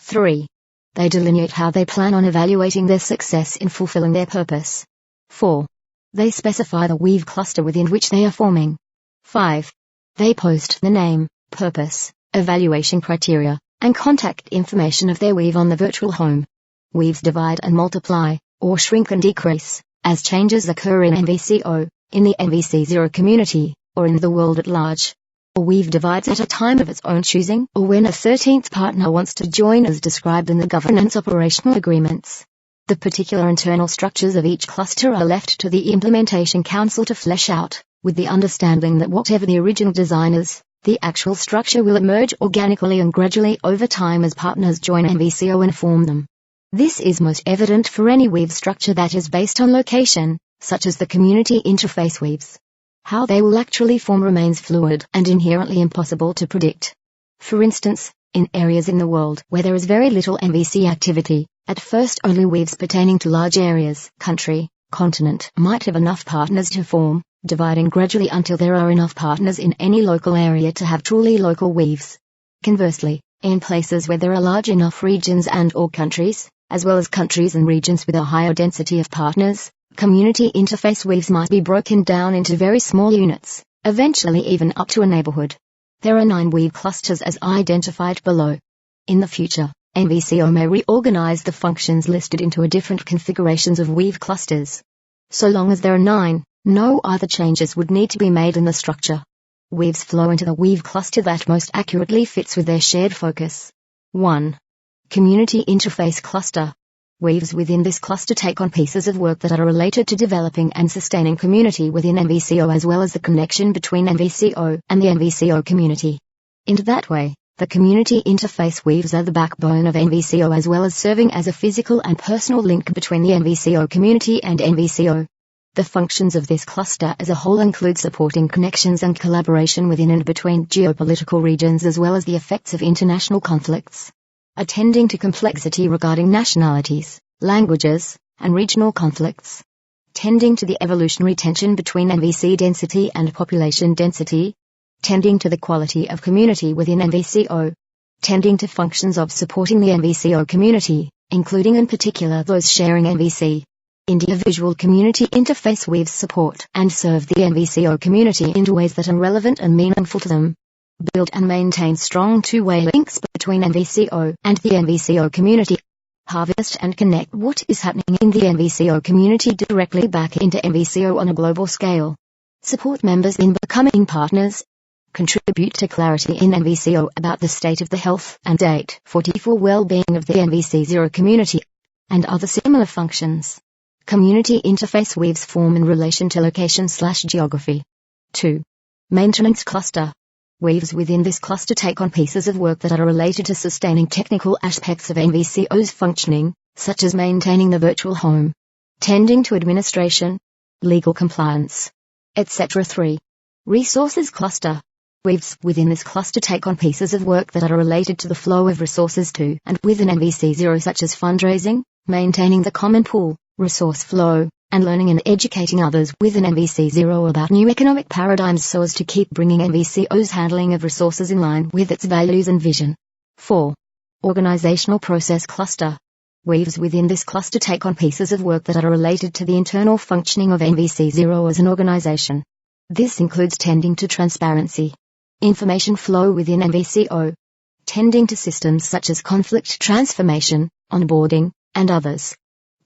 3. They delineate how they plan on evaluating their success in fulfilling their purpose. 4. They specify the weave cluster within which they are forming. 5. They post the name, purpose, evaluation criteria, and contact information of their weave on the virtual home. Weaves divide and multiply, or shrink and decrease, as changes occur in NVCO, in the NVC 0 community, or in the world at large. or weave divides at a time of its own choosing, or when a 13th partner wants to join as described in the governance operational agreements. The particular internal structures of each cluster are left to the Implementation Council to flesh out, with the understanding that whatever the original design is, the actual structure will emerge organically and gradually over time as partners join NVCO and form them. This is most evident for any weave structure that is based on location, such as the community interface weaves. How they will actually form remains fluid and inherently impossible to predict. For instance, in areas in the world where there is very little NVC activity, at first only weaves pertaining to large areas, country, continent, might have enough partners to form, dividing gradually until there are enough partners in any local area to have truly local weaves. Conversely, in places where there are large enough regions and/or countries, as well as countries and regions with a higher density of partners, community interface weaves might be broken down into very small units, eventually even up to a neighborhood. There are 9 weave clusters as identified below. In the future, NVCO may reorganize the functions listed into a different configurations of weave clusters. So long as there are 9, no other changes would need to be made in the structure. Weaves flow into the weave cluster that most accurately fits with their shared focus. 1. Community Interface Cluster. Weaves within this cluster take on pieces of work that are related to developing and sustaining community within NVCO as well as the connection between NVCO and the NVCO community. In that way, the community interface weaves are the backbone of NVCO as well as serving as a physical and personal link between the NVCO community and NVCO. The functions of this cluster as a whole include supporting connections and collaboration within and between geopolitical regions as well as the effects of international conflicts. Attending to complexity regarding nationalities, languages, and regional conflicts. Tending to the evolutionary tension between NVC density and population density. Tending to the quality of community within NVCO. Tending to functions of supporting the NVCO community, including in particular those sharing NVC. Individual community interface weaves support and serve the NVCO community in ways that are relevant and meaningful to them. Build and maintain strong two-way links between NVCO and the NVCO community. Harvest and connect what is happening in the NVCO community directly back into NVCO on a global scale. Support members in becoming partners. Contribute to clarity in NVCO about the state of the health and date 44 well-being of the NVC0 community. And other similar functions. Community interface weaves form in relation to location/geography. 2. Maintenance cluster. Weaves within this cluster take on pieces of work that are related to sustaining technical aspects of NVCO's functioning, such as maintaining the virtual home, tending to administration, legal compliance, etc. 3. Resources cluster. Weaves within this cluster take on pieces of work that are related to the flow of resources to and within NVC0 such as fundraising, maintaining the common pool, resource flow, and learning and educating others within NVC0 about new economic paradigms so as to keep bringing NVCO's handling of resources in line with its values and vision. 4. Organizational process cluster. Weaves within this cluster take on pieces of work that are related to the internal functioning of NVC0 as an organization. This includes tending to transparency, information flow within NVCO, tending to systems such as conflict transformation, onboarding, and others.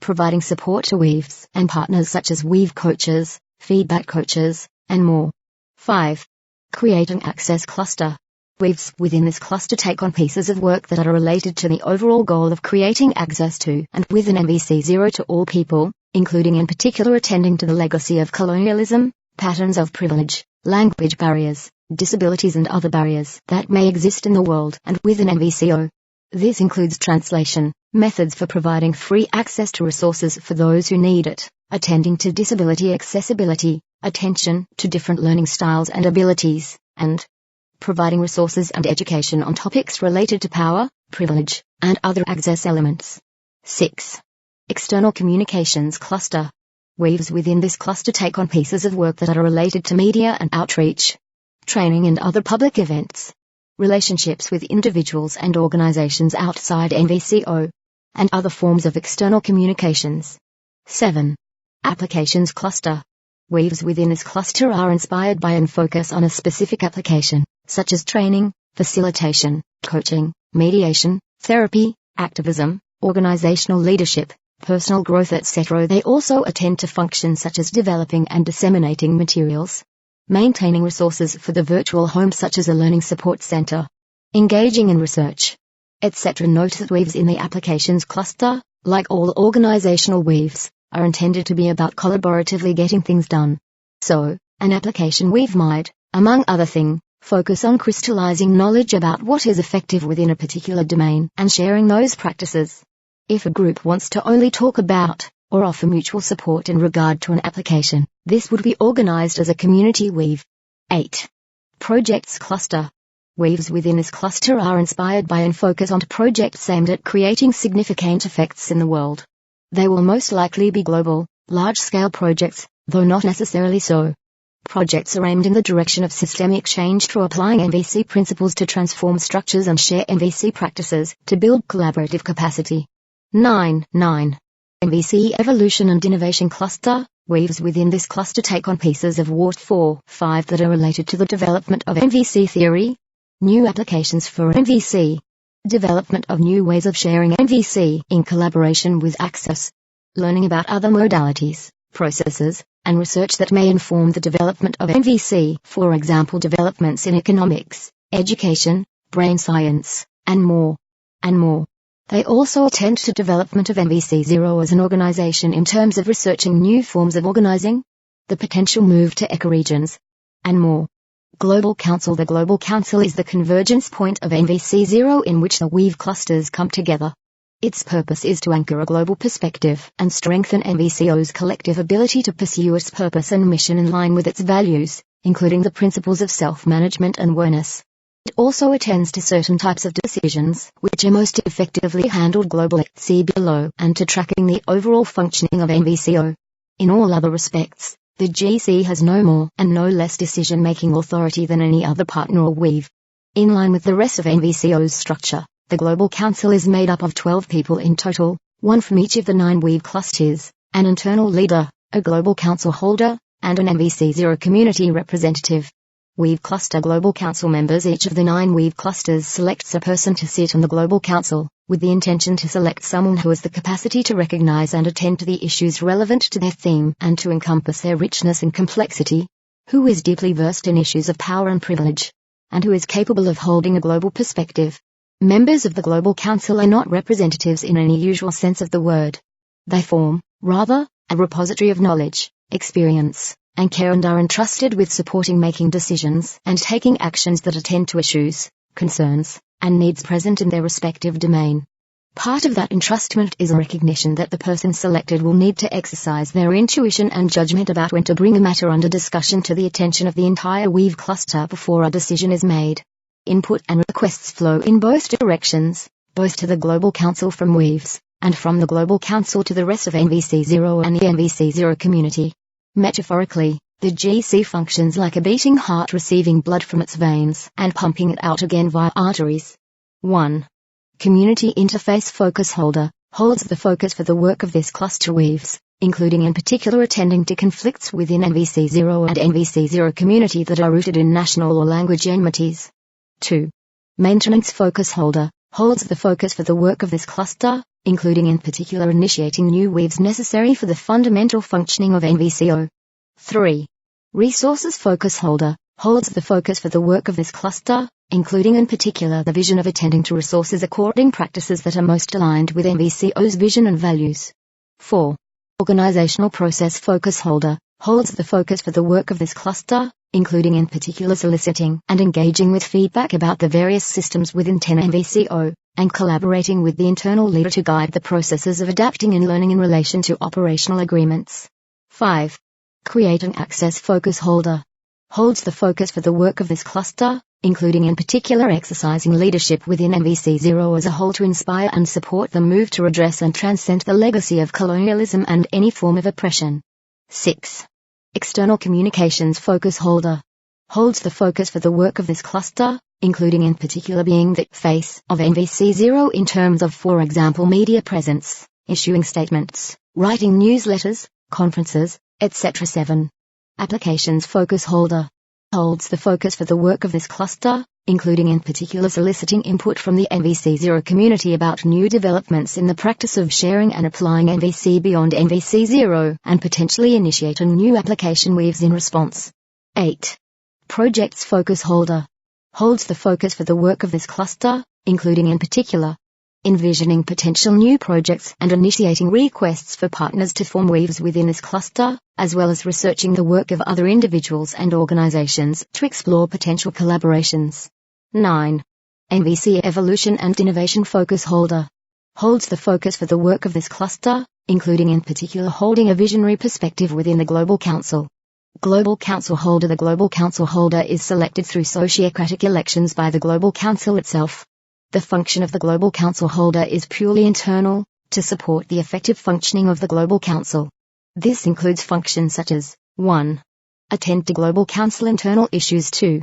Providing support to weaves and partners such as weave coaches, feedback coaches, and more. 5. Creating access cluster. Weaves within this cluster take on pieces of work that are related to the overall goal of creating access to and within NVC0 to all people, including in particular attending to the legacy of colonialism, patterns of privilege, language barriers, disabilities and other barriers that may exist in the world and within NVCO. This includes translation, methods for providing free access to resources for those who need it, attending to disability accessibility, attention to different learning styles and abilities, and providing resources and education on topics related to power, privilege, and other access elements. 6. External communications cluster. Weaves within this cluster take on pieces of work that are related to media and outreach, training and other public events, relationships with individuals and organizations outside NVCO, and other forms of external communications. 7. Applications cluster. Weaves within this cluster are inspired by and focus on a specific application, such as training, facilitation, coaching, mediation, therapy, activism, organizational leadership, personal growth etc. They also attend to functions such as developing and disseminating materials, maintaining resources for the virtual home such as a learning support center, engaging in research, etc. Note that weaves in the applications cluster, like all organizational weaves, are intended to be about collaboratively getting things done. So, an application weave might, among other things, focus on crystallizing knowledge about what is effective within a particular domain and sharing those practices. If a group wants to only talk about, or offer mutual support in regard to an application, this would be organized as a community weave. 8. Projects cluster. Weaves within this cluster are inspired by and focus on projects aimed at creating significant effects in the world. They will most likely be global, large-scale projects, though not necessarily so. Projects are aimed in the direction of systemic change through applying NVC principles to transform structures and share NVC practices to build collaborative capacity. 9. NVC Evolution and Innovation Cluster. Weaves within this cluster take on pieces of WART 4-5 that are related to the development of NVC theory, new applications for NVC, development of new ways of sharing NVC in collaboration with access, learning about other modalities, processes, and research that may inform the development of NVC, for example developments in economics, education, brain science, and more. They also attend to development of NVC0 as an organization in terms of researching new forms of organizing, the potential move to ecoregions, and more. Global Council. The Global Council is the convergence point of NVC0 in which the weave clusters come together. Its purpose is to anchor a global perspective and strengthen NVCO's collective ability to pursue its purpose and mission in line with its values, including the principles of self-management and awareness. It also attends to certain types of decisions which are most effectively handled globally, see below, and to tracking the overall functioning of NVCO. In all other respects, the GC has no more and no less decision-making authority than any other partner or weave. In line with the rest of NVCO's structure, the Global Council is made up of 12 people in total, one from each of the 9 weave clusters, an internal leader, a Global Council holder, and an NVC0 community representative. Weave Cluster Global Council members. Each of the 9 weave clusters selects a person to sit on the Global Council, with the intention to select someone who has the capacity to recognize and attend to the issues relevant to their theme and to encompass their richness and complexity, who is deeply versed in issues of power and privilege, and who is capable of holding a global perspective. Members of the Global Council are not representatives in any usual sense of the word. They form, rather, a repository of knowledge, experience, and care and are entrusted with supporting making decisions and taking actions that attend to issues, concerns, and needs present in their respective domain. Part of that entrustment is a recognition that the person selected will need to exercise their intuition and judgment about when to bring a matter under discussion to the attention of the entire weave cluster before a decision is made. Input and requests flow in both directions, both to the Global Council from weaves, and from the Global Council to the rest of NVC0 and the NVC0 community. Metaphorically, the GC functions like a beating heart receiving blood from its veins and pumping it out again via arteries. 1. Community Interface Focus Holder holds the focus for the work of this cluster weaves, including in particular attending to conflicts within NVC0 and NVC0 community that are rooted in national or language enmities. 2. Maintenance Focus Holder holds the focus for the work of this cluster, including in particular initiating new weaves necessary for the fundamental functioning of NVCO. 3. Resources Focus Holder holds the focus for the work of this cluster, including in particular the vision of attending to resources according practices that are most aligned with NVCO's vision and values. 4. Organizational Process Focus Holder holds the focus for the work of this cluster, including in particular soliciting and engaging with feedback about the various systems within 10 NVCO, and collaborating with the internal leader to guide the processes of adapting and learning in relation to operational agreements. 5. Creating Access Focus Holder holds the focus for the work of this cluster, including in particular exercising leadership within NVC0 as a whole to inspire and support the move to redress and transcend the legacy of colonialism and any form of oppression. 6. External Communications Focus Holder holds the focus for the work of this cluster, including in particular being the face of NVC0 in terms of, for example, media presence, issuing statements, writing newsletters, conferences, etc. 7. Applications Focus Holder holds the focus for the work of this cluster, including in particular soliciting input from the NVC0 community about new developments in the practice of sharing and applying NVC beyond NVC0, and potentially initiating new application weaves in response. 8. Projects focus holder. Holds the focus for the work of this cluster, including in particular, envisioning potential new projects and initiating requests for partners to form weaves within this cluster, as well as researching the work of other individuals and organizations to explore potential collaborations. 9. NVC evolution and innovation focus holder. Holds the focus for the work of this cluster, including in particular holding a visionary perspective within the Global Council. Global Council holder. The Global Council holder is selected through sociocratic elections by the Global Council itself. The function of the Global Council holder is purely internal, to support the effective functioning of the Global Council. This includes functions such as 1. Attend to Global Council internal issues. 2.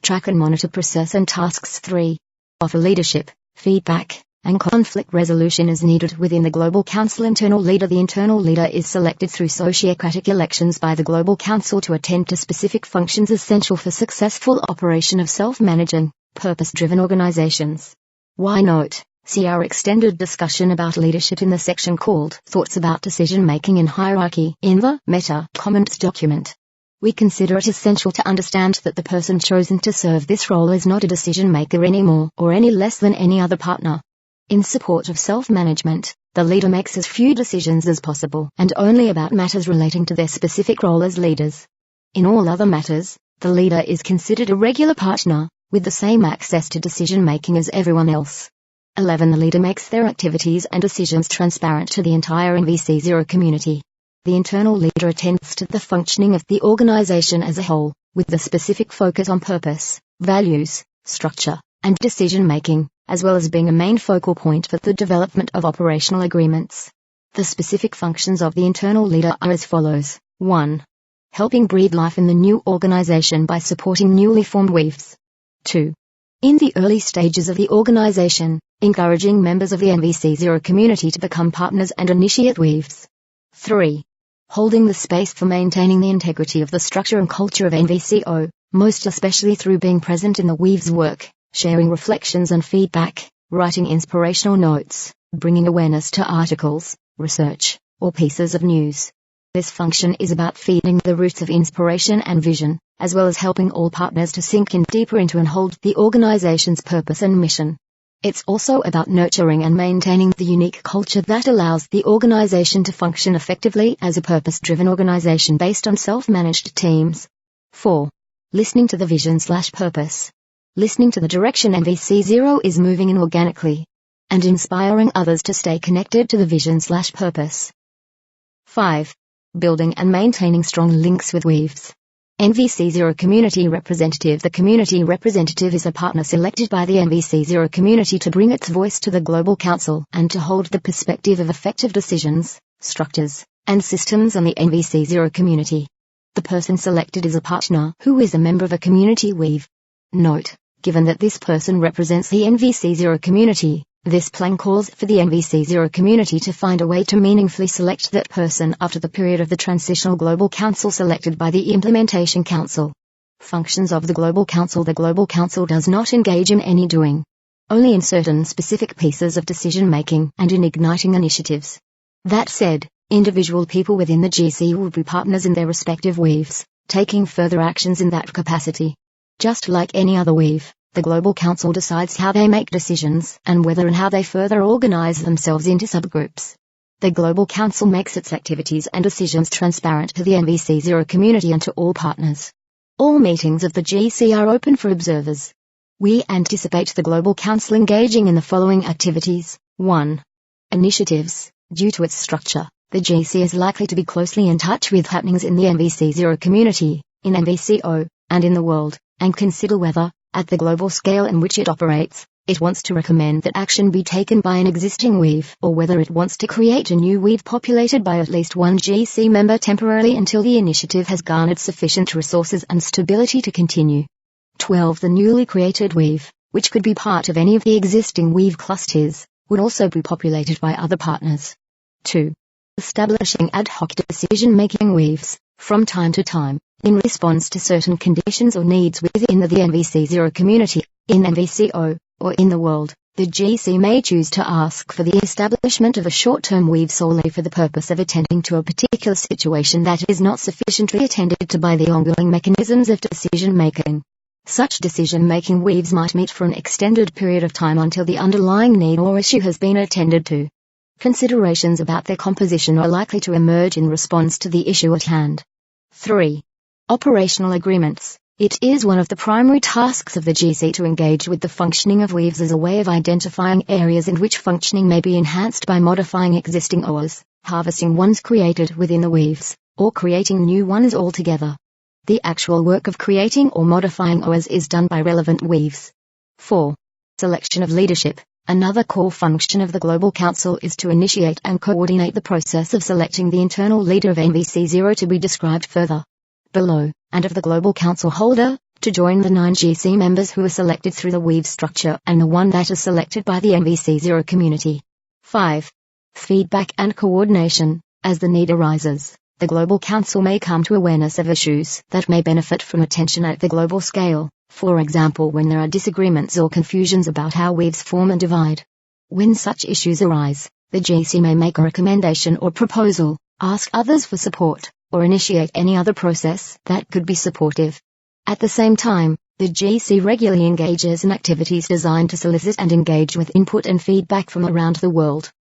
Track and monitor process and tasks. 3. Offer leadership, feedback, and conflict resolution as needed within the Global Council internal leader. The internal leader is selected through sociocratic elections by the Global Council to attend to specific functions essential for successful operation of self-managing, purpose-driven organizations. Why note, see our extended discussion about leadership in the section called Thoughts about Decision-Making and Hierarchy in the Meta Comments document. We consider it essential to understand that the person chosen to serve this role is not a decision-maker any more or any less than any other partner. In support of self-management, the leader makes as few decisions as possible and only about matters relating to their specific role as leaders. In all other matters, the leader is considered a regular partner, with the same access to decision-making as everyone else. 11. The leader makes their activities and decisions transparent to the entire NVC0 community. The internal leader attends to the functioning of the organization as a whole, with the specific focus on purpose, values, structure, and decision-making, as well as being a main focal point for the development of operational agreements. The specific functions of the internal leader are as follows. 1. Helping breathe life in the new organization by supporting newly formed weaves. 2. In the early stages of the organization, encouraging members of the NVC0 community to become partners and initiate weaves. 3. Holding the space for maintaining the integrity of the structure and culture of NVCO, most especially through being present in the weaves work, sharing reflections and feedback, writing inspirational notes, bringing awareness to articles, research, or pieces of news. This function is about feeding the roots of inspiration and vision, as well as helping all partners to sink in deeper into and hold the organization's purpose and mission. It's also about nurturing and maintaining the unique culture that allows the organization to function effectively as a purpose-driven organization based on self-managed teams. 4. Listening to the vision/purpose. Listening to the direction NVC0 is moving in organically, and inspiring others to stay connected to the vision/purpose. 5. Building and maintaining strong links with weaves. NVC0 Community Representative. The Community Representative is a partner selected by the NVC0 community to bring its voice to the Global Council and to hold the perspective of effective decisions, structures, and systems on the NVC0 community. The person selected is a partner who is a member of a community weave. Note, given that this person represents the NVC0 community, this plan calls for the NVC0 community to find a way to meaningfully select that person after the period of the Transitional Global Council selected by the Implementation Council. Functions of the Global Council. The Global Council does not engage in any doing, only in certain specific pieces of decision-making and in igniting initiatives. That said, individual people within the GC will be partners in their respective weaves, taking further actions in that capacity. Just like any other weave, the Global Council decides how they make decisions and whether and how they further organize themselves into subgroups. The Global Council makes its activities and decisions transparent to the NVC0 community and to all partners. All meetings of the GC are open for observers. We anticipate the Global Council engaging in the following activities. 1. Initiatives. Due to its structure, the GC is likely to be closely in touch with happenings in the NVC0 community, in NVCO, and in the world, and consider whether, at the global scale in which it operates, it wants to recommend that action be taken by an existing weave or whether it wants to create a new weave populated by at least one GC member temporarily until the initiative has garnered sufficient resources and stability to continue. 12. The newly created weave, which could be part of any of the existing weave clusters, would also be populated by other partners. 2. Establishing ad hoc decision-making weaves, from time to time, in response to certain conditions or needs within the NVC0 community, in NVCO, or in the world, The GC may choose to ask for the establishment of a short-term weave solely for the purpose of attending to a particular situation that is not sufficiently attended to by the ongoing mechanisms of decision-making. Such decision-making weaves might meet for an extended period of time until the underlying need or issue has been attended to. Considerations about their composition are likely to emerge in response to the issue at hand. 3. Operational agreements. It is one of the primary tasks of the GC to engage with the functioning of weaves as a way of identifying areas in which functioning may be enhanced by modifying existing OAs, harvesting ones created within the weaves, or creating new ones altogether. The actual work of creating or modifying OAs is done by relevant weaves. 4. Selection of leadership. Another core function of the Global Council is to initiate and coordinate the process of selecting the internal leader of NVC 0 to be described further below, and of the Global Council holder, to join the 9 GC members who are selected through the weave structure and the one that is selected by the NVC 0 community. 5. Feedback and coordination. As the need arises, the Global Council may come to awareness of issues that may benefit from attention at the global scale, for example when there are disagreements or confusions about how weaves form and divide. When such issues arise, the GC may make a recommendation or proposal, ask others for support, or initiate any other process that could be supportive. At the same time, the GC regularly engages in activities designed to solicit and engage with input and feedback from around the world.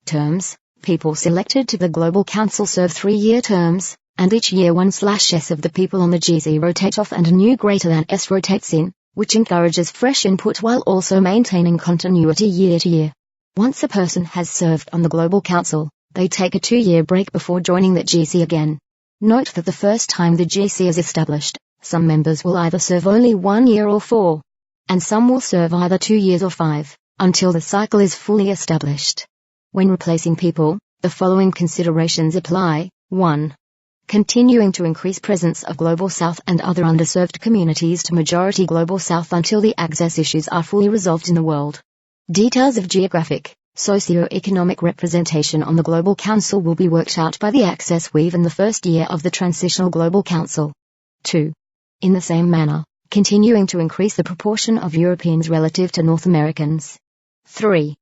Terms. People selected to the Global Council serve 3-year terms, and each year 1/S of the people on the GC rotate off and a new greater than S rotates in, which encourages fresh input while also maintaining continuity year to year. Once a person has served on the Global Council, they take a 2-year break before joining the GC again. Note that the first time the GC is established, some members will either serve only 1 year or 4, and some will serve either 2 years or 5, until the cycle is fully established. When replacing people, the following considerations apply. 1. Continuing to increase presence of Global South and other underserved communities to majority Global South until the access issues are fully resolved in the world. Details of geographic, socio-economic representation on the Global Council will be worked out by the Access Weave in the first year of the Transitional Global Council. 2. In the same manner, continuing to increase the proportion of Europeans relative to North Americans. 3.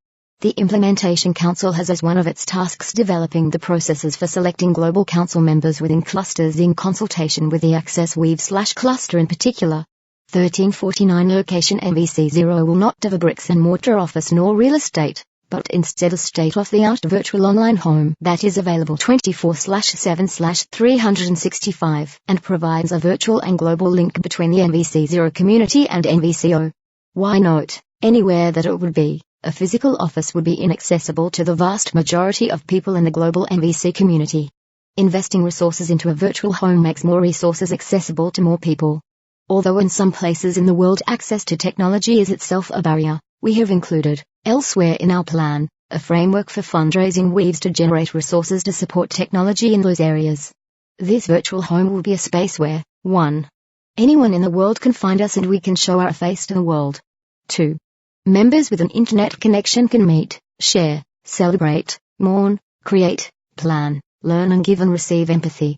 The Implementation Council has as one of its tasks developing the processes for selecting Global Council members within clusters in consultation with the Access Weave/cluster in particular. 1349 Location NVC 0 will not have a bricks and mortar office nor real estate, but instead a state-of-the-art virtual online home that is available 24/7/365 and provides a virtual and global link between the NVC 0 community and NVCO. Why note, anywhere that it would be, a physical office would be inaccessible to the vast majority of people in the global NVC community. Investing resources into a virtual home makes more resources accessible to more people. Although in some places in the world access to technology is itself a barrier, we have included, elsewhere in our plan, a framework for fundraising weaves to generate resources to support technology in those areas. This virtual home will be a space where, 1. Anyone in the world can find us and we can show our face to the world. 2. Members with an internet connection can meet, share, celebrate, mourn, create, plan, learn and give and receive empathy.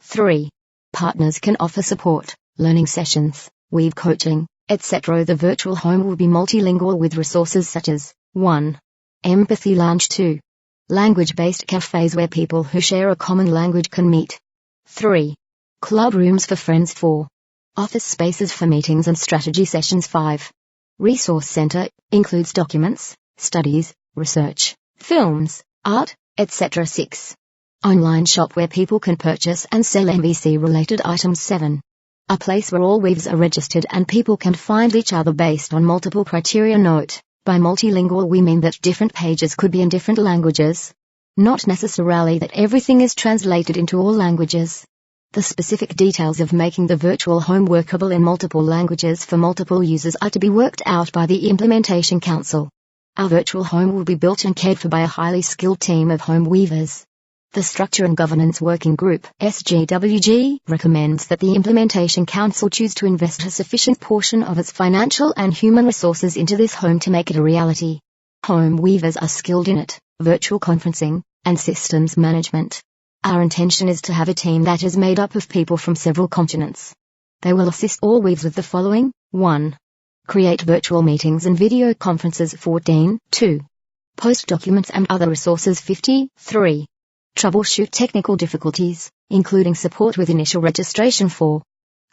3. Partners can offer support, learning sessions, weave coaching, etc. The virtual home will be multilingual with resources such as 1. Empathy Lounge. 2. Language-based cafes where people who share a common language can meet. 3. Club rooms for friends. 4. Office spaces for meetings and strategy sessions. 5. Resource Center includes documents, studies, research, films, art, etc. 6. Online shop where people can purchase and sell NVC-related items. 7. A place where all weaves are registered and people can find each other based on multiple criteria. Note, by multilingual we mean that different pages could be in different languages. Not necessarily that everything is translated into all languages. The specific details of making the virtual home workable in multiple languages for multiple users are to be worked out by the Implementation Council. Our virtual home will be built and cared for by a highly skilled team of home weavers. The Structure and Governance Working Group (SGWG) recommends that the Implementation Council choose to invest a sufficient portion of its financial and human resources into this home to make it a reality. Home weavers are skilled in it, virtual conferencing, and systems management. Our intention is to have a team that is made up of people from several continents. They will assist all weaves with the following: 1. Create virtual meetings and video conferences 14. 2. Post documents and other resources 53. Troubleshoot technical difficulties, including support with initial registration 4.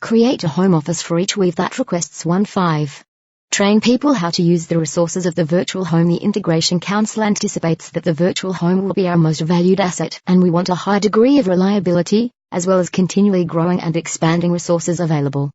Create a home office for each weave that requests 5. Train people how to use the resources of the virtual home. The Integration Council anticipates that the virtual home will be our most valued asset, and we want a high degree of reliability, as well as continually growing and expanding resources available.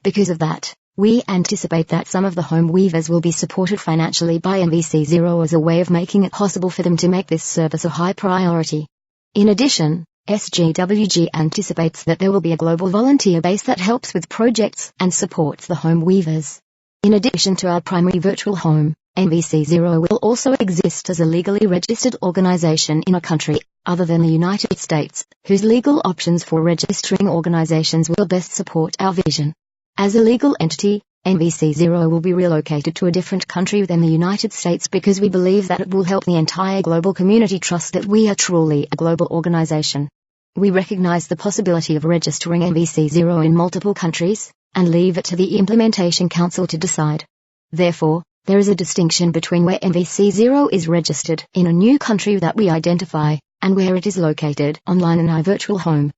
Because of that, we anticipate that some of the home weavers will be supported financially by NVC 0 as a way of making it possible for them to make this service a high priority. In addition, SGWG anticipates that there will be a global volunteer base that helps with projects and supports the home weavers. In addition to our primary virtual home, NVC 0 will also exist as a legally registered organization in a country other than the United States, whose legal options for registering organizations will best support our vision. As a legal entity, NVC 0 will be relocated to a different country than the United States because we believe that it will help the entire global community trust that we are truly a global organization. We recognize the possibility of registering NVC 0 in multiple countries, and leave it to the Implementation Council to decide. Therefore, there is a distinction between where NVC 0 is registered in a new country that we identify, and where it is located online in our virtual home.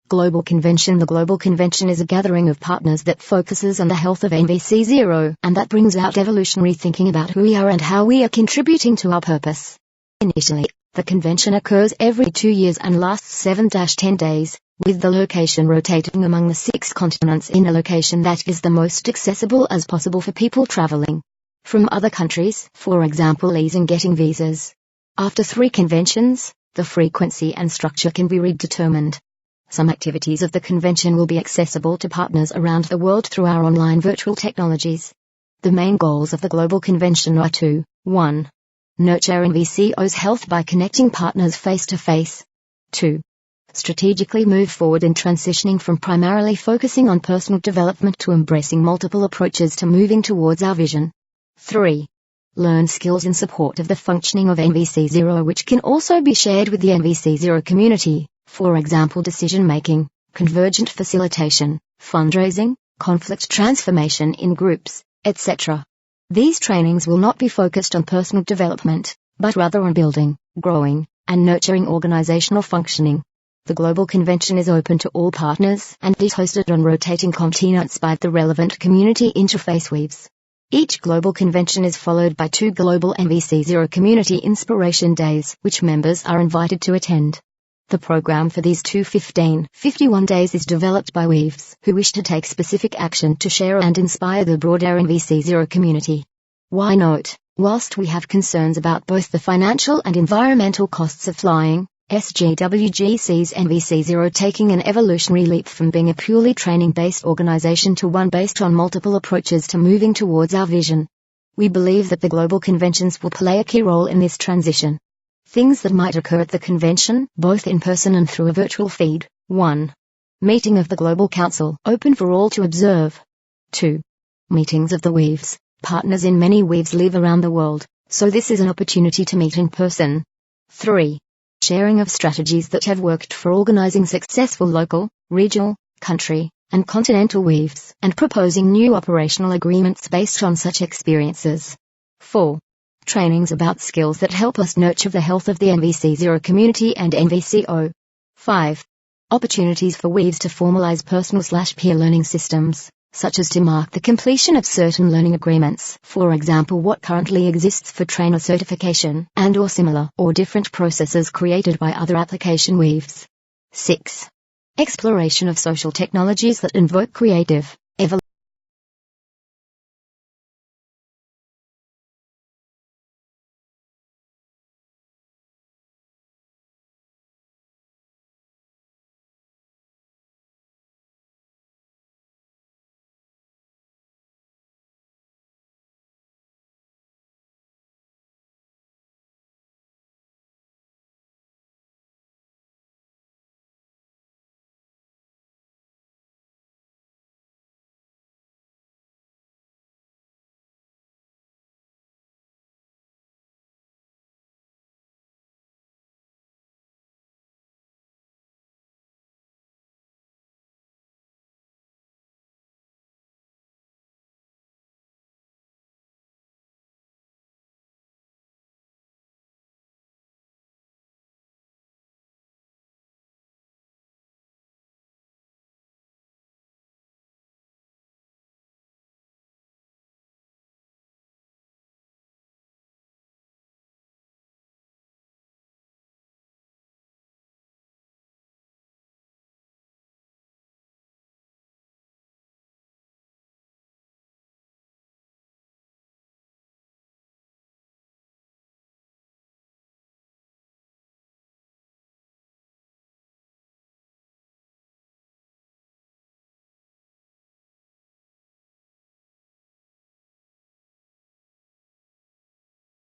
Global Convention. The Global Convention is a gathering of partners that focuses on the health of NVC 0, and that brings out evolutionary thinking about who we are and how we are contributing to our purpose. Initially, the convention occurs every 2 years and lasts 7-10 days, with the location rotating among the 6 continents in a location that is the most accessible as possible for people traveling from other countries, for example ease in getting visas. After 3 conventions, the frequency and structure can be redetermined. Some activities of the convention will be accessible to partners around the world through our online virtual technologies. The main goals of the Global Convention are to 1. Nurture NVCO's health by connecting partners face-to-face. 2. Strategically move forward in transitioning from primarily focusing on personal development to embracing multiple approaches to moving towards our vision. 3. Learn skills in support of the functioning of NVC 0 which can also be shared with the NVC 0 community, for example decision-making, convergent facilitation, fundraising, conflict transformation in groups, etc. These trainings will not be focused on personal development, but rather on building, growing, and nurturing organizational functioning. The Global Convention is open to all partners and is hosted on rotating continents by the relevant community interface weaves. Each Global Convention is followed by 2 global NVC 0 Community Inspiration Days, which members are invited to attend. The program for these 2 15-51 days is developed by weaves who wish to take specific action to share and inspire the broader NVC 0 community. Why note, whilst we have concerns about both the financial and environmental costs of flying, SGWG sees NVC 0 taking an evolutionary leap from being a purely training-based organization to one based on multiple approaches to moving towards our vision. We believe that the global conventions will play a key role in this transition. Things that might occur at the convention, both in person and through a virtual feed. 1. Meeting of the Global Council, open for all to observe. 2. Meetings of the weaves. Partners in many weaves live around the world, so this is an opportunity to meet in person. 3. Sharing of strategies that have worked for organizing successful local, regional, country, and continental weaves, and proposing new operational agreements based on such experiences. 4. Trainings about skills that help us nurture the health of the NVC 0 community and NVCO. 5. Opportunities for weaves to formalize personal/peer learning systems, such as to mark the completion of certain learning agreements, for example what currently exists for trainer certification, and or similar or different processes created by other application weaves. 6. Exploration of social technologies that invoke creative,